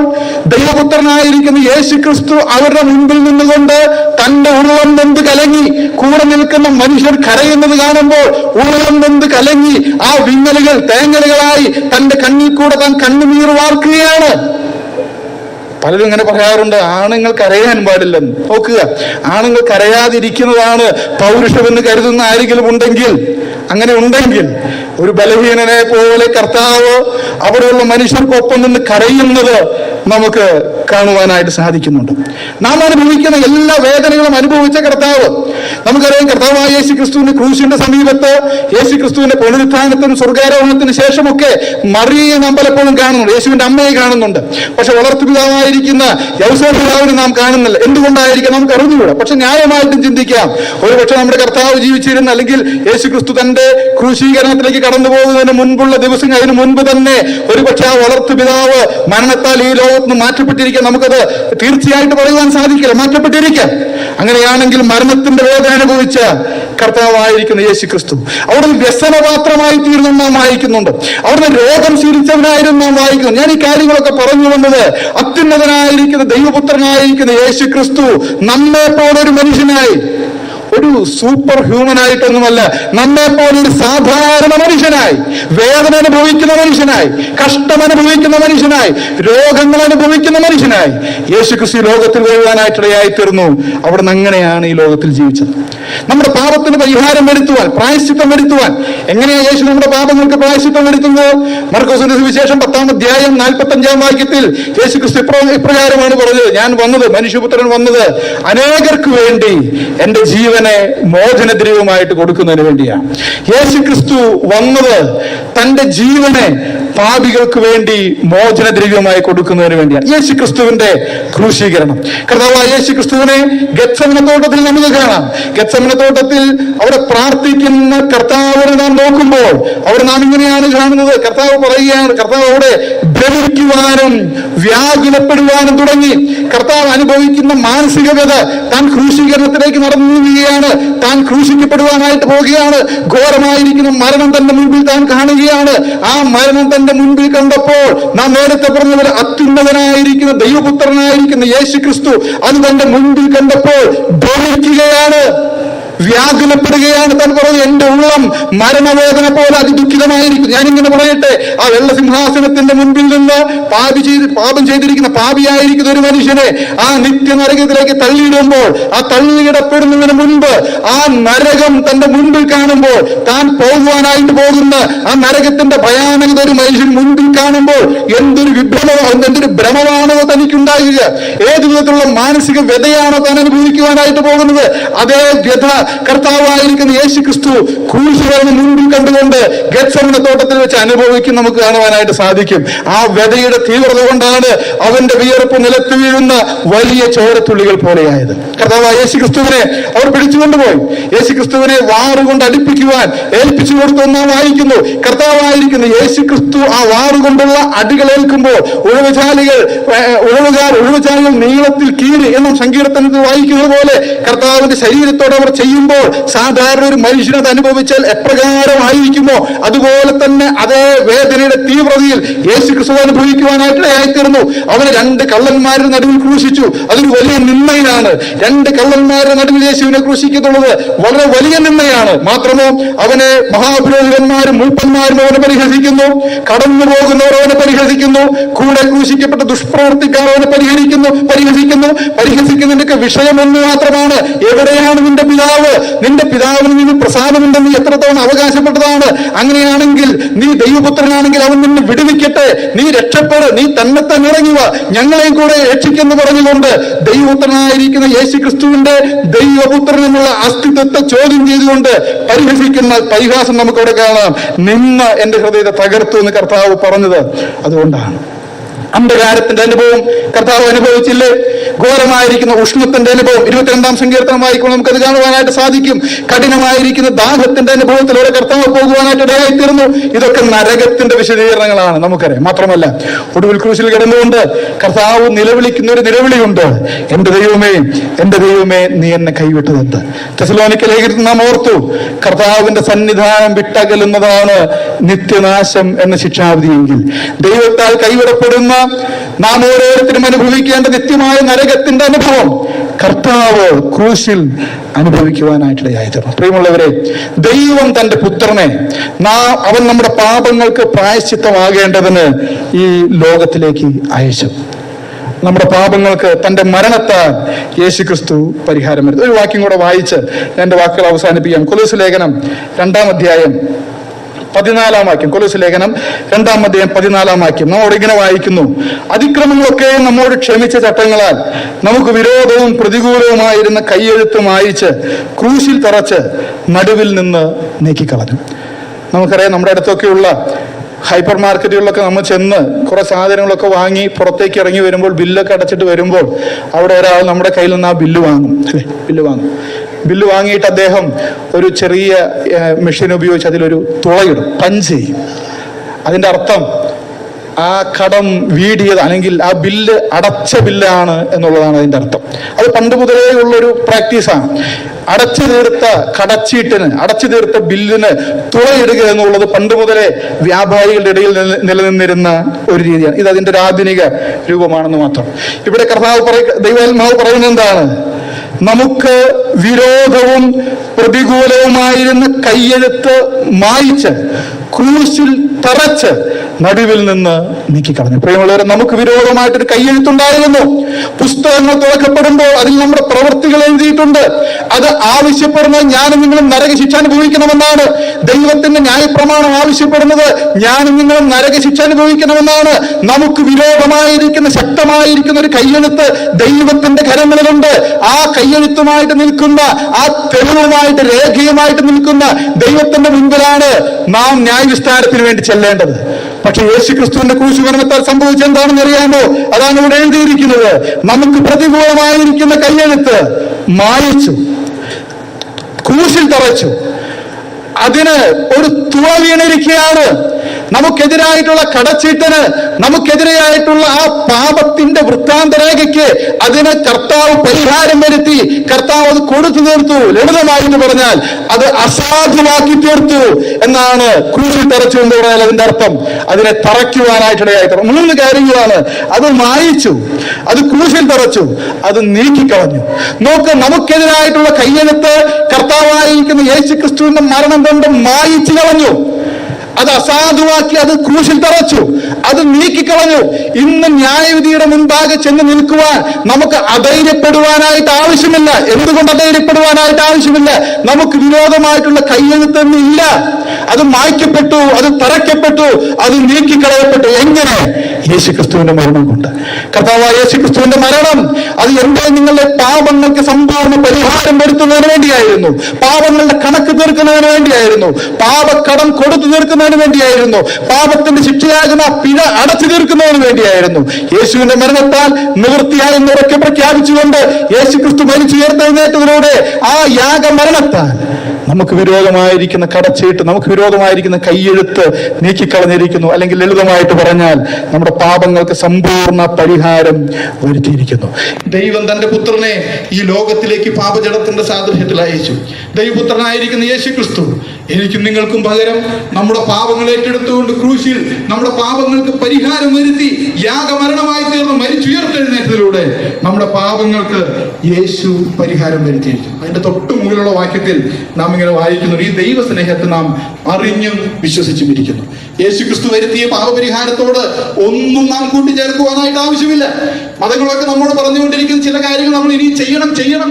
ദൈവപുത്രനായിരിക്കുന്ന യേശു ക്രിസ്തു അവരുടെ മുൻപിൽ നിന്നുകൊണ്ട് തന്റെ ഉള്ളം നൊന്ത് കലങ്ങി. കൂടെ നിൽക്കുന്ന മനുഷ്യർ കരയുന്നത് കാണുമ്പോൾ ഉള്ളം നൊന്ത് കലങ്ങി ആ വിങ്ങലുകൾ തേങ്ങലുകളായി തന്റെ കണ്ണിൽ കൂടെ താൻ കണ്ണുനീർ വാർക്കുകയാണ്. പലരും ഇങ്ങനെ പറയാറുണ്ട്, ആണുങ്ങൾ കരയാൻ പാടില്ലെന്ന്. നോക്കുക, ആണുങ്ങൾ കരയാതിരിക്കുന്നതാണ് പൗരുഷമെന്ന് കരുതുന്ന ആരെങ്കിലും ഉണ്ടെങ്കിൽ, അങ്ങനെ ഉണ്ടെങ്കിൽ ഒരു ബലഹീനനെ പോലെ കർത്താവ് അവിടെയുള്ള മനുഷ്യർക്കൊപ്പം നിന്ന് കരയുന്നത് നമുക്ക് കാണുവാനായിട്ട് സാധിക്കുന്നുണ്ട്. നാം അനുഭവിക്കുന്ന എല്ലാ വേദനകളും അനുഭവിച്ച കർത്താവ്, നമുക്കറിയാം. കർത്താവായ യേശു ക്രിസ്തുവിന്റെ ക്രൂശിന്റെ സമീപത്ത്, യേശു ക്രിസ്തുവിന്റെ പുനരുത്ഥാനത്തിനും സ്വർഗാരോഹണത്തിന് ശേഷമൊക്കെ മറിയയെ നാം പലപ്പോഴും കാണുന്നുണ്ട്, യേശുവിന്റെ അമ്മയെ കാണുന്നുണ്ട്. പക്ഷെ വളർത്തുപിതാവായിരിക്കുന്ന യൗസേപ്പ് പിതാവിനെ നാം കാണുന്നില്ല. എന്തുകൊണ്ടായിരിക്കും നമുക്ക് അറിഞ്ഞുകൂടാ. പക്ഷെ ന്യായമായിട്ടും ചിന്തിക്കാം, ഒരുപക്ഷെ നമ്മുടെ കർത്താവ് ജീവിച്ചിരുന്ന, അല്ലെങ്കിൽ യേശു ക്രിസ്തു തന്റെ ക്രൂശീകരണത്തിലേക്ക് കടന്നു പോകുന്നതിന് മുൻപുള്ള ദിവസം, അതിന് മുൻപ് തന്നെ ഒരുപക്ഷെ ആ വളർത്തുപിതാവ് മരണത്താൽ ഈ ലോകത്ത് നിന്ന് മാറ്റപ്പെട്ടിരിക്കാം. നമുക്കത് തീർച്ചയായിട്ടും പറയുവാൻ സാധിക്കില്ല, മാറ്റപ്പെട്ടിരിക്കാം. അങ്ങനെയാണെങ്കിൽ മരണത്തിന്റെ വേദന അനുഭവിച്ച കർത്താവായിരിക്കുന്ന യേശു ക്രിസ്തു അവിടുന്ന് വ്യസനപാത്രമായി തീർന്നു നാം വായിക്കുന്നുണ്ട്. അവിടുന്ന് രോഗം ശീലിച്ചവനായിരുന്നു നാം വായിക്കുന്നു. ഞാൻ ഈ കാര്യങ്ങളൊക്കെ പറഞ്ഞു വന്നത്, അത്യുന്നതനായിരിക്കുന്ന ദൈവപുത്രനായിരിക്കുന്ന യേശു ക്രിസ്തു നമ്മെ പോലൊരു മനുഷ്യനായി, ഒരു സൂപ്പർ ഹ്യൂമൻ ആയിട്ടൊന്നുമല്ല, നമ്മെ പോലെ ഒരു സാധാരണ മനുഷ്യനായി, വേദന അനുഭവിക്കുന്ന മനുഷ്യനായി, കഷ്ടം അനുഭവിക്കുന്ന മനുഷ്യനായി, രോഗങ്ങൾ അനുഭവിക്കുന്ന മനുഷ്യനായി യേശു ക്രിസ്തു ലോകത്തിൽ വരുവാനായിട്ടിടയായി തീർന്നു. അവിടുന്ന് അങ്ങനെയാണ് ഈ ലോകത്തിൽ ജീവിച്ചത്. നമ്മുടെ പാപത്തിന് പരിഹാരം വരുത്തുവാൻ, പ്രായശ്ചിത്തം വരുത്തുവാൻ. എങ്ങനെയാണ് യേശു നമ്മുടെ പാപങ്ങൾക്ക് പ്രായശ്ചിത്തം വരുത്തുന്നത്? മർക്കോസിന്റെ സുവിശേഷം 10-ാം അധ്യായം 45-ാം വാക്യത്തിൽ യേശു ക്രിസ്തു ഇപ്രകാരമാണ് പറഞ്ഞത്, ഞാൻ വന്നത്, മനുഷ്യപുത്രൻ വന്നത് അനേകർക്ക് വേണ്ടി എന്റെ ജീവൻ മോചനദ്രവ്യമായിട്ട് കൊടുക്കുന്നതിന് വേണ്ടിയാണ്. യേശു ക്രിസ്തു വന്നത് തന്റെ ജീവനെ പാപികൾക്ക് വേണ്ടി മോചനദ്രവ്യമായി കൊടുക്കുന്നതിന് വേണ്ടിയാണ്. യേശു ക്രിസ്തുവിന്റെ ക്രൂശീകരണം, കർത്താവായ യേശു ക്രിസ്തുവിനെ ഗെത്സമന തോട്ടത്തിൽ നമുക്ക് കാണാം. ഗെത്സമന തോട്ടത്തിൽ അവിടെ പ്രാർത്ഥിക്കുന്ന കർത്താവിനെ നാം നോക്കുമ്പോൾ അവിടെ നാം ഇങ്ങനെയാണ് കാണുന്നത്. കർത്താവ് പറയുകയാണ്, കർത്താവ് അവിടെ ദ്രവിക്കുവാനും വ്യാകുലപ്പെടുവാനും തുടങ്ങി. കർത്താവ് അനുഭവിക്കുന്ന മാനസിക വ്യത, താൻ ക്രൂശീകരണത്തിലേക്ക് നടന്നുകയാണ്, താൻ ക്രൂശിക്കപ്പെടുവാനായിട്ട് പോവുകയാണ്. ഘോരമായിരിക്കുന്ന മരണം തന്റെ മുൻപിൽ താൻ കാണുകയാണ്. ആ മരണം തന്റെ മുൻപിൽ കണ്ടപ്പോൾ നാം നേരത്തെ പറഞ്ഞതുപോലെ അത്യുന്നതനായിരിക്കുന്ന ദൈവപുത്രനായിരിക്കുന്ന യേശു ക്രിസ്തു അത് തന്റെ മുൻപിൽ കണ്ടപ്പോൾ ദ്രവിക്കുകയാണ്, വ്യാകുലപ്പെടുകയാണ്. താൻ പറഞ്ഞു, എന്റെ ഉള്ളം മരണവേദന പോലെ അതിദുഃഖിതമായിരിക്കും. ഞാനിങ്ങനെ പറയട്ടെ, ആ വെള്ളസിംഹാസനത്തിന്റെ മുൻപിൽ നിന്ന് പാപം ചെയ്തിരിക്കുന്ന പാപിയായിരിക്കുന്ന ഒരു മനുഷ്യനെ ആ നിത്യനരകത്തിലേക്ക് തള്ളിയിടുമ്പോൾ, ആ തള്ളിയിടപ്പെടുന്നതിന് മുൻപ് ആ നരകം തന്റെ മുൻപിൽ കാണുമ്പോൾ, താൻ പോകുവാനായിട്ട് പോകുന്ന ആ നരകത്തിന്റെ ഭയാനകത ഒരു മനുഷ്യൻ മുൻപിൽ കാണുമ്പോൾ എന്തൊരു വിഭ്രമമോ, എന്തൊരു ഭ്രമമാണോ തനിക്കുണ്ടാകുക, ഏത് വിധത്തിലുള്ള മാനസിക വ്യതയാണോ താൻ അനുഭവിക്കുവാനായിട്ട് പോകുന്നത്. അതേ വ്യത കർത്താവായിരിക്കുന്ന യേശു ക്രിസ്തു ക്രൂശിന് മുൻപിൽ കണ്ടുകൊണ്ട് ഗെത്സമന തോട്ടത്തിൽ വെച്ച് അനുഭവിക്കും നമുക്ക് കാണുവാനായിട്ട് സാധിക്കും. ആ വ്യതയുടെ തീവ്രത കൊണ്ടാണ് അവന്റെ വിയർപ്പ് നിലത്ത് വീഴുന്ന വലിയ ചോരത്തുള്ളികൾ പോലെയായത്. കർത്താവായ യേശു ക്രിസ്തുവിനെ അവർ പിടിച്ചുകൊണ്ടുപോയി. യേശു ക്രിസ്തുവിനെ വാറുകൊണ്ട് അടുപ്പിക്കുവാൻ ഏൽപ്പിച്ചു കൊടുത്തു നാം വായിക്കുന്നു. കർത്താവായിരിക്കുന്ന യേശു ക്രിസ്തു ആ വാറുകൊണ്ടുള്ള അടികൾ ഏൽക്കുമ്പോൾ ഉഴവുചാലുകൾ നീളത്തിൽ കീറി എന്നും സങ്കീർത്തനത്തിൽ വായിക്കുന്നത് പോലെ കർത്താവിന്റെ ശരീരത്തോടെ അവർ ചെയ്യുമ്പോൾ സാധാരണ ഒരു മനുഷ്യനത് അനുഭവിച്ചാൽ എപ്രകാരമായിരിക്കുമോ അതുപോലെ തന്നെ അതേ വേദനയുടെ തീവ്രതയിൽ യേശു ക്രിസ്തു അനുഭവിക്കുവാനായിട്ടായിത്തീർന്നു. അവന് 2 കള്ളന്മാരുടെ നടുവിൽ ക്രൂശിച്ചു. അതൊരു വലിയ നിന്ദയാണ്. 2 കള്ളന്മാരുടെ നടുവിൽ യേശുവിനെ ക്രൂശിക്കുന്നുള്ളത് വളരെ വലിയ നിന്ദയാണ്. മാത്രമോ അവനെ മഹാപുരോഹിതന്മാരും മൂപ്പന്മാരും അവനെ പരിഹസിക്കുന്നു, കടന്നു പോകുന്നവർ അവനെ പരിഹസിക്കുന്നു, കൂടെ ക്രൂശിക്കപ്പെട്ട ദുഷ്പ്രവർത്തിക്കാർ അവനെ പരിഹസിക്കുന്നതിന്റെ വിഷയം എന്ന് മാത്രമാണ്, എവിടെയാണ് നിന്റെ പിതാവ്? നിന്റെ പിതാവിന് നിന്ന് പ്രസാദമുണ്ടെന്ന് എത്രത്തോളം അവകാശപ്പെട്ടതാണ്. അങ്ങനെയാണെങ്കിൽ നീ ദൈവപുത്രനാണെങ്കിൽ അവൻ നിന്നെ വിടുവിക്കട്ടെ, നീ രക്ഷപ്പെട്, നീ തന്നെ ഇറങ്ങുക, ഞങ്ങളെയും കൂടെ രക്ഷിക്കെന്ന് പറഞ്ഞുകൊണ്ട് ദൈവപുത്രനായിരിക്കുന്ന യേശു ക്രിസ്തുവിന്റെ ദൈവപുത്രൻ എന്നുള്ള അസ്തിത്വത്തെ ചോദ്യം ചെയ്തുകൊണ്ട് പരിഹസിക്കുന്ന പരിഹാസം നമുക്കവിടെ കാണാം. നിന്ന് എന്റെ ഹൃദയത്തെ തകർത്തു എന്ന് കർത്താവ് പറഞ്ഞത് അതുകൊണ്ടാണ്. അന്ധകാരത്തിന്റെ അനുഭവം കർത്താവ് അനുഭവിച്ചില്ലേ? ഘോരമായിരിക്കുന്ന ഉഷ്ണത്തിന്റെ അനുഭവം 22-ാം സങ്കീർത്തനം വായിക്കുമ്പോൾ നമുക്കത് കാണുവാനായിട്ട് സാധിക്കും. കഠിനമായിരിക്കുന്ന ദാഹത്തിന്റെ അനുഭവത്തിലൂടെ കർത്താവ് പോകുവാനായിട്ട് ഇടയായിത്തീർന്നു. ഇതൊക്കെ നരകത്തിന്റെ വിശദീകരണങ്ങളാണ് നമുക്കറിയാം. മാത്രമല്ല ഒടുവിൽ ക്രൂശിൽ കിടന്നുകൊണ്ട് കർത്താവ് നിലവിളിക്കുന്ന ഒരു നിലവിളിയുണ്ട്, എന്റെ ദൈവമേ, എന്റെ ദൈവമേ, നീ എന്നെ കൈവിട്ടതെന്ത്? തെസലോനിക്ക ലേഖനത്തിൽ നാം ഓർത്തു, കർത്താവിന്റെ സന്നിധാനം വിട്ടകലുന്നതാണ് നിത്യനാശം എന്ന ശിക്ഷാവിധിയെങ്കിൽ ദൈവത്താൽ കൈവിടപ്പെടുന്ന നാം ഓരോരുത്തരും അനുഭവിക്കേണ്ട നിത്യമായ നരകത്തിന്റെ അനുഭവം കർത്താവ് ക്രൂശിൽ അനുഭവിക്കുവാനായിട്ടിടയായിത്തീർന്നു. പ്രിയമുള്ളവരെ, ദൈവം തന്റെ പുത്രനെ അവൻ നമ്മുടെ പാപങ്ങൾക്ക് പ്രായശ്ചിത്തമാകേണ്ടതിന് ഈ ലോകത്തിലേക്ക് അയച്ചു. നമ്മുടെ പാപങ്ങൾക്ക് തന്റെ മരണത്താൽ യേശു ക്രിസ്തു പരിഹാരം വരുന്നു. ഒരു വാക്യം കൂടെ വായിച്ച് എന്റെ വാക്കുകൾ അവസാനിപ്പിക്കാം. കൊലോസ്യ ലേഖനം 2-ാം അധ്യായം 14-ാം വാക്യം. കൊലോസ്യ ലേഖനം 2-ാം അധ്യായം 14-ാം വാക്യം നമ്മോട് ഇങ്ങനെ വായിക്കുന്നു, അതിക്രമങ്ങളൊക്കെ നമ്മോട് ക്ഷമിച്ച ചട്ടങ്ങളാൽ നമുക്ക് വിരോധവും പ്രതികൂലവുമായിരുന്ന കൈയെഴുത്ത് മായിച്ച് ക്രൂശിൽ തറച്ച് നടുവിൽ നിന്ന് നീക്കിക്കളഞ്ഞു. നമുക്കറിയാം, നമ്മുടെ അടുത്തൊക്കെയുള്ള ഹൈപ്പർ മാർക്കറ്റുകളിലൊക്കെ നമ്മൾ ചെന്ന് കുറെ സാധനങ്ങളൊക്കെ വാങ്ങി പുറത്തേക്ക് ഇറങ്ങി വരുമ്പോൾ ബില്ലൊക്കെ അടച്ചിട്ട് വരുമ്പോൾ അവിടെ ഒരാൾ നമ്മുടെ കയ്യിൽ നിന്ന് ആ ബില്ല് വാങ്ങും, അല്ലേ? ബില്ല് വാങ്ങിയിട്ട് അദ്ദേഹം ഒരു ചെറിയ മെഷീൻ ഉപയോഗിച്ച് അതിലൊരു തുളയിടും, പഞ്ച് ചെയ്യും. അതിൻ്റെ അർത്ഥം ആ കടം വീടിയത് അല്ലെങ്കിൽ ആ ബില്ല് അടച്ച ബില്ലാണ് എന്നുള്ളതാണ് അതിൻ്റെ അർത്ഥം. അത് പണ്ട് മുതലേ ഉള്ളൊരു പ്രാക്ടീസാണ്. അടച്ചു തീർത്ത ബില്ലിന് തുളയിടുക എന്നുള്ളത് പണ്ട് മുതലേ വ്യാപാരികളുടെ ഇടയിൽ നിലനിന്നിരുന്ന ഒരു രീതിയാണ്. ഇത് അതിൻ്റെ ഒരു ആധുനിക രൂപമാണെന്ന് മാത്രം. ഇവിടെ ദൈവാത്മാവ് പറയുന്നത് എന്താണ്? നമുക്ക് വിരോധവും പ്രതികൂലവുമായിരുന്ന കയ്യെഴുത്ത് മായിച്ച് ക്രൂശിൽ തറച്ച് നടുവിൽ നിന്ന് നീക്കിക്കളഞ്ഞു. പ്രിയമുള്ളവരെ, നമുക്ക് വിരോധമായിട്ടൊരു കയ്യെഴുത്തുണ്ടായിരുന്നു. പുസ്തകങ്ങൾ തുറക്കപ്പെടുമ്പോൾ അതിൽ നമ്മുടെ പ്രവൃത്തികൾ എഴുതിയിട്ടുണ്ട്. അത് ആവശ്യപ്പെടുന്നത് ഞാനും നിങ്ങളും നരകശിക്ഷ അനുഭവിക്കണമെന്നാണ്. ദൈവത്തിന്റെ ന്യായപ്രമാണം ആവശ്യപ്പെടുന്നത് ഞാനും നിങ്ങളും നരകശിക്ഷ അനുഭവിക്കണമെന്നാണ്. നമുക്ക് വിരോധമായിരിക്കുന്ന ശക്തമായിരിക്കുന്ന ഒരു കയ്യെഴുത്ത് ദൈവത്തിന്റെ കരങ്ങളിലുണ്ട്. ആ കയ്യെഴുത്തുമായിട്ട് നിൽക്കുന്ന, ആ തെളിവുമായിട്ട് രേഖയുമായിട്ട് നിൽക്കുന്ന ദൈവത്തിന്റെ മുൻപിലാണ് നാം ന്യായവിസ്താരത്തിന് വേണ്ടി ചെല്ലേണ്ടത്. പക്ഷെ യേശു ക്രിസ്തുവിന്റെ ക്രൂശുമരണത്താൽ സംഭവിച്ചത് എന്താണെന്ന് അറിയാമോ? അതാണ് ഇവിടെ എഴുതിയിരിക്കുന്നത്. നമുക്ക് പ്രതികൂലമായിരിക്കുന്ന കയ്യെഴുത്ത് മായിച്ചു, ക്രൂശിൽ തറച്ചു. അതിന് ഒരു തുള വീണിരിക്കുകയാണ്. നമുക്കെതിരായിട്ടുള്ള കടച്ചീട്ടന്, നമുക്കെതിരെയായിട്ടുള്ള ആ പാപത്തിന്റെ വൃത്താന്തരേഖയ്ക്ക് അതിന് കർത്താവ് പരിഹാരം വരുത്തി. കർത്താവ് അത് കൊടുത്തു തീർത്തു. ലളിതമായിട്ട് പറഞ്ഞാൽ അത് അസാധുവാക്കി തീർത്തു എന്നാണ്. ക്രൂശിൽ തറച്ചു എന്ന് പറഞ്ഞാൽ അതിന്റെ അർത്ഥം അതിനെ തറയ്ക്കുവാനായിട്ടിടയായിട്ട് 3 കാര്യങ്ങളാണ്. അത് മായിച്ചു, അത് ക്രൂശിൽ തറച്ചു, അത് നീക്കിക്കളഞ്ഞു. നോക്ക്, നമുക്കെതിരായിട്ടുള്ള കയ്യെഴുത്ത് കർത്താവായിരിക്കുന്ന യേശു ക്രിസ്തുവിന്റെ മരണം കൊണ്ട് മായിച്ചു കളഞ്ഞു. അത് അസാധുവാക്കി, അത് ക്രൂശിൽ തറച്ചു, അത് നീക്കിക്കളഞ്ഞു. ഇന്ന് ന്യായവിധിയുടെ മുൻപാകെ ചെന്ന് നിൽക്കുവാൻ നമുക്ക് അധൈര്യപ്പെടുവാനായിട്ട് ആവശ്യമില്ല. എന്തുകൊണ്ട് അധൈര്യപ്പെടുവാനായിട്ട് ആവശ്യമില്ല? നമുക്ക് വിരോധമായിട്ടുള്ള കയ്യെഴുത്തൊന്നും ഇല്ല. അത് മായ്ക്കപ്പെട്ടു, അത് തറയ്ക്കപ്പെട്ടു, അത് നീക്കിക്കളയപ്പെട്ടു. എങ്ങനെ? യേശുക്രിസ്തുവിന്റെ മരണം കൊണ്ട്. കർത്താവായ യേശുക്രിസ്തുവിന്റെ മരണം അത് എന്തോ നിങ്ങളുടെ പാപങ്ങൾക്ക് സമ്പൂർണ്ണ പരിഹാരം വരുത്തുന്നതിന് വേണ്ടിയായിരുന്നു. പാപങ്ങളുടെ കണക്ക് തീർക്കുന്നതിന് വേണ്ടിയായിരുന്നു. പാപക്കടം കൊടുത്തു തീർക്കുന്നതിന് വേണ്ടിയായിരുന്നു. പാപത്തിന്റെ ശിക്ഷയാകുന്ന പിഴ അടച്ചു തീർക്കുന്നതിന് വേണ്ടിയായിരുന്നു. യേശുവിന്റെ മരണത്താൽ നിവൃത്തിയായി ഉറക്കെ പ്രഖ്യാപിച്ചുകൊണ്ട് യേശുക്രിസ്തു മരിച്ചുയർത്തെഴുന്നേറ്റതിലൂടെ ആ യാഗമരണത്താൽ നമുക്ക് വിരോധമായിരിക്കുന്ന കടച്ചീട്ട്, നമുക്ക് വിരോധമായിരിക്കുന്ന കയ്യെഴുത്ത് നീക്കിക്കളഞ്ഞിരിക്കുന്നു. അല്ലെങ്കിൽ ലളിതമായിട്ട് പറഞ്ഞാൽ നമ്മുടെ പാപങ്ങൾക്ക് സമ്പൂർണ്ണ പരിഹാരം വരുത്തിയിരിക്കുന്നു. ദൈവം തന്റെ പുത്രനെ ഈ ലോകത്തിലേക്ക് പാപജടത്തിന്റെ സാദൃശ്യത്തിൽ അയച്ചു. ദൈവപുത്രനായിരിക്കുന്ന യേശുക്രിസ്തു എനിക്കും നിങ്ങൾക്കും പകരം നമ്മുടെ പാപങ്ങൾ ഏറ്റെടുത്തുകൊണ്ട് ക്രൂശിൽ നമ്മുടെ പാപങ്ങൾക്ക് പരിഹാരം വരുത്തി യാഗമരണമായി തീർന്ന് മരിച്ചുയർത്തെഴുന്നേറ്റതിലൂടെ നമ്മുടെ പാപങ്ങൾക്ക് യേശു പരിഹാരം വരുത്തിയിരിക്കുന്നു. അതിന്റെ തൊട്ടു മുകളിലുള്ള വാക്യത്തിൽ നാം ഇങ്ങനെ വായിക്കുന്നു, ഈ ദൈവസ്നേഹത്തെ നാം അറിഞ്ഞും വിശ്വസിച്ചും ഇരിക്കുന്നു. യേശുക്രിസ്തു വരുത്തിയ പാപപരിഹാരത്തോട് ഒന്നും നാം കൂട്ടിച്ചേർക്കുവാനായിട്ട് ആവശ്യമില്ല. മതങ്ങളൊക്കെ നമ്മോട് പറഞ്ഞുകൊണ്ടിരിക്കുന്ന ചില കാര്യങ്ങൾ നമ്മൾ ഇനി ചെയ്യണം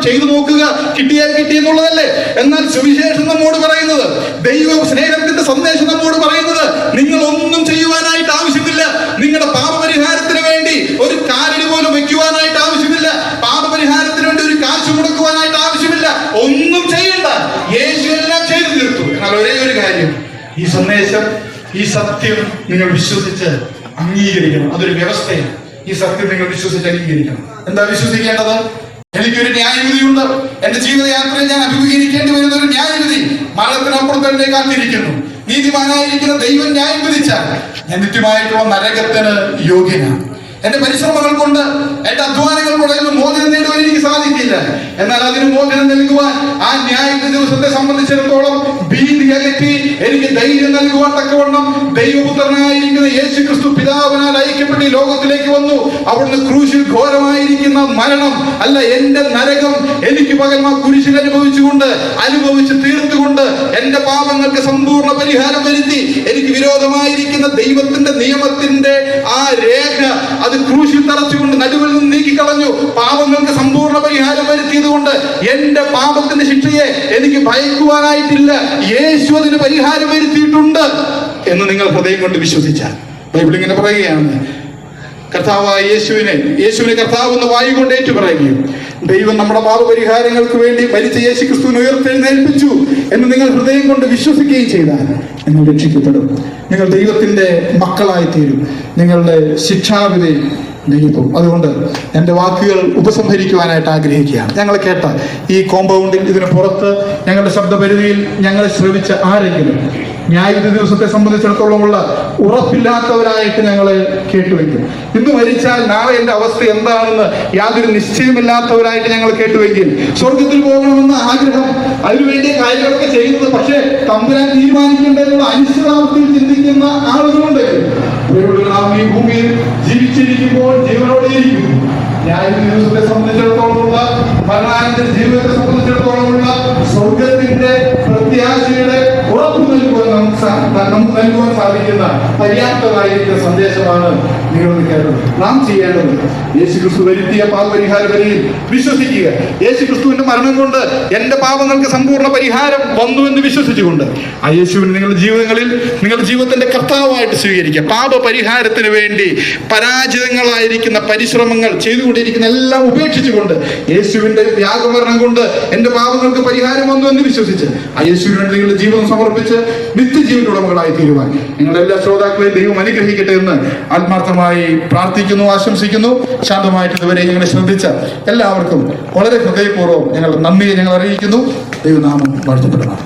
ചെയ്തു നോക്കുക, കിട്ടിയാൽ കിട്ടി എന്നുള്ളതല്ലേ. എന്നാൽ സുവിശേഷം നമ്മോട് പറയുന്നത്, ദൈവ സ്നേഹത്തിന്റെ സന്ദേശം നമ്മോട് പറയുന്നത്, നിങ്ങൾ ഒന്നും ചെയ്യുവാനായിട്ട് ആവശ്യമില്ല. നിങ്ങളുടെ പാപപരിഹാരത്തിന് വേണ്ടി ഒരു കാലിന് പോലും വെക്കുവാനായിട്ട് ആവശ്യമില്ല. പാപപരിഹാരത്തിന് വേണ്ടി ഒരു കാശ് മുടക്കുവാനായിട്ട് ആവശ്യമില്ല. ഒന്നും ചെയ്യണ്ട, യേശു എല്ലാം ചെയ്തു തീർത്തു. എന്നാൽ ഒരേ ഒരു കാര്യം, ഈ സന്ദേശം, ഈ സത്യം നിങ്ങൾ വിശ്വസിച്ച് അംഗീകരിക്കണം. അതൊരു വ്യവസ്ഥയാണ്. ഈ സത്യം നിങ്ങൾ വിശ്വസിച്ച് അംഗീകരിക്കണം. എന്താ വിശ്വസിക്കേണ്ടത്? എനിക്കൊരു ന്യായവിധിയുണ്ട്. എന്റെ ജീവിതയാത്രയിൽ ഞാൻ അഭിമുഖീകരിക്കേണ്ടി വരുന്ന ഒരു ന്യായവിധി മരണത്തിനപ്പുറത്ത് എന്നെ കാത്തിരിക്കുന്നു. നീതിമാനായിരിക്കുന്ന ദൈവം ന്യായം വിധിച്ചാൽ ഞാൻ നിത്യമായിട്ടുള്ള നരകത്തിന് യോഗ്യനാണ്. എന്റെ പരിശ്രമങ്ങൾ കൊണ്ട്, എന്റെ അധ്വാനങ്ങൾ കൊണ്ട് അതിന് മോചനം നേടുവാൻ എനിക്ക് സാധിക്കില്ല. എന്നാൽ അതിന് മോചനം നൽകുവാൻ ആ ന്യായവിധി ദിവസത്തെ സംബന്ധിച്ചിടത്തോളം ഭീതി അകറ്റി എനിക്ക് ധൈര്യം നൽകുവാൻ തക്കവണ്ണം ദൈവപുത്രനായിരിക്കുന്ന യേശുക്രിസ്തു പിതാവിനാൽ അയക്കപ്പെട്ട് ഈ ലോകത്തിലേക്ക് വന്നു. അവിടുന്ന് ക്രൂശിൽ ഘോരമായിരിക്കുന്ന മരണം അല്ല, എന്റെ നരകം എനിക്ക് പകരം ആ കുരിശിൽ അനുഭവിച്ച് തീർത്തുകൊണ്ട് എന്റെ പാപങ്ങൾക്ക് സമ്പൂർണ്ണ പരിഹാരം വരുത്തി. എനിക്ക് വിരോധമായിരിക്കുന്ന ദൈവത്തിന്റെ നിയമത്തിന്റെ ആ രേഖ അത് ക്രൂശിൽ തറച്ചുകൊണ്ട് നടുവിൽ നിന്ന് നീക്കിക്കളഞ്ഞു. പാപങ്ങൾക്ക് സമ്പൂർണ്ണ പരിഹാരം വരുത്തിയത് കൊണ്ട് എന്റെ പാപത്തിന്റെ ശിക്ഷയെ എനിക്ക് ഭയക്കുവാനായിട്ടില്ല. യേശു അതിന് പരിഹാരം വരുത്തിയിട്ടുണ്ട് എന്ന് നിങ്ങൾ ഹൃദയം കൊണ്ട് വിശ്വസിച്ചാൽ, ബൈബിൾ ഇങ്ങനെ പറയുകയാണ്, കർത്താവായ യേശുവിനെ കർത്താവ് എന്ന് വായു കൊണ്ട് ഏറ്റു പറയുകയും ദൈവം നമ്മുടെ പാപപരിഹാരങ്ങൾക്ക് വേണ്ടി മരിച്ച യേശുക്രിസ്തുവിനെ ഉയർത്തെഴുന്നേൽപ്പിച്ചു എന്ന് നിങ്ങൾ ഹൃദയം കൊണ്ട് വിശ്വസിക്കുകയും ചെയ്താൽ നിങ്ങൾ രക്ഷിക്കപ്പെടും. നിങ്ങൾ ദൈവത്തിന്റെ മക്കളായി തീരും. നിങ്ങളുടെ ശിക്ഷാവിധി നീങ്ങും. അതുകൊണ്ട് എൻ്റെ വാക്കുകൾ ഉപസംഹരിക്കുവാനായിട്ട് ആഗ്രഹിക്കുകയാണ്. ഞങ്ങൾ കേട്ട ഈ കോമ്പൗണ്ടിൽ, ഇതിന് പുറത്ത് ഞങ്ങളുടെ ശബ്ദപരിധിയിൽ ഞങ്ങളെ ശ്രമിച്ച ആരെങ്കിലും ന്യായവിധി ദിവസത്തെ സംബന്ധിച്ചിടത്തോളമുള്ള ഉറപ്പില്ലാത്തവരായിട്ട് ഞങ്ങളെ കേട്ടുവെങ്കിൽ, ഇന്ന് മരിച്ചാൽ നാളെ എൻ്റെ അവസ്ഥ എന്താണെന്ന് യാതൊരു നിശ്ചയമില്ലാത്തവരായിട്ട് ഞങ്ങൾ കേട്ടുവെങ്കിൽ, സ്വർഗത്തിൽ പോകണമെന്ന ആഗ്രഹം, അതിനുവേണ്ടി കാര്യങ്ങളൊക്കെ ചെയ്യുന്നത് പക്ഷേ തമ്പുരാൻ തീരുമാനിക്കേണ്ടതിനുള്ള അനിശ്ചിതാവസ്ഥയിൽ ചിന്തിക്കുന്ന ആളുകളുണ്ട്. നാം ഈ ഭൂമിയിൽ ജീവിച്ചിരിക്കുമ്പോൾ ജീവനോടെ ഇരിക്കുന്നു. ന്യായവിധി ദിവസത്തെ സംബന്ധിച്ചിടത്തോളമുള്ള, മരണാനന്തര ജീവിതത്തെ സംബന്ധിച്ചിടത്തോളമുള്ള സ്വർഗത്തിന്റെ പ്രത്യാശയുടെ ഉറപ്പ് നമുക്ക് നൽകുവാൻ സാധിക്കുന്ന പര്യാപ്തമായിരിക്കുന്ന സന്ദേശമാണ് നിങ്ങൾ കേട്ടത്. നാം ചെയ്യേണ്ടത് യേശുക്രിസ്തു വരുത്തിയ പാപപരിഹാര ബലിയിൽ വിശ്വസിക്കുക. യേശുക്രിസ്തുവിന്റെ മരണം കൊണ്ട് എന്റെ പാപങ്ങൾക്ക് സമ്പൂർണ്ണ പരിഹാരം വന്നു എന്ന് വിശ്വസിച്ചുകൊണ്ട് ആ യേശുവിനെ നിങ്ങളുടെ ജീവിതങ്ങളിൽ, നിങ്ങളുടെ ജീവിതത്തിന്റെ കർത്താവായിട്ട് സ്വീകരിക്കുക. പാപപരിഹാരത്തിന് വേണ്ടി പരാജിതങ്ങളായിരിക്കുന്ന പരിശ്രമങ്ങൾ ചെയ്തുകൊണ്ടിരിക്കുന്ന എല്ലാം ഉപേക്ഷിച്ചുകൊണ്ട് യേശുവിന്റെ യാഗമരണം കൊണ്ട് എന്റെ പാപങ്ങൾക്ക് പരിഹാരം വന്നു എന്ന് വിശ്വസിച്ച് ആ യേശുവിന് വേണ്ടി നിങ്ങളുടെ ജീവിതം സമർപ്പിച്ച് നിത്യജീവന്റെ ഉടമകളായി തീരുവാൻ നിങ്ങളുടെ എല്ലാ ശ്രോതാക്കളെയും ദൈവം അനുഗ്രഹിക്കട്ടെ എന്ന് ആത്മാർത്ഥമായി പ്രാർത്ഥിക്കുന്നു, ആശംസിക്കുന്നു. ശാന്തമായിട്ട് ഇതുവരെ ഞങ്ങളെ ശ്രദ്ധിച്ച എല്ലാവർക്കും വളരെ ഹൃദയപൂർവ്വം ഞങ്ങളുടെ നന്ദിയെ ഞങ്ങൾ അറിയിക്കുന്നു. ദൈവനാമം വാഴ്ത്തപ്പെടണം.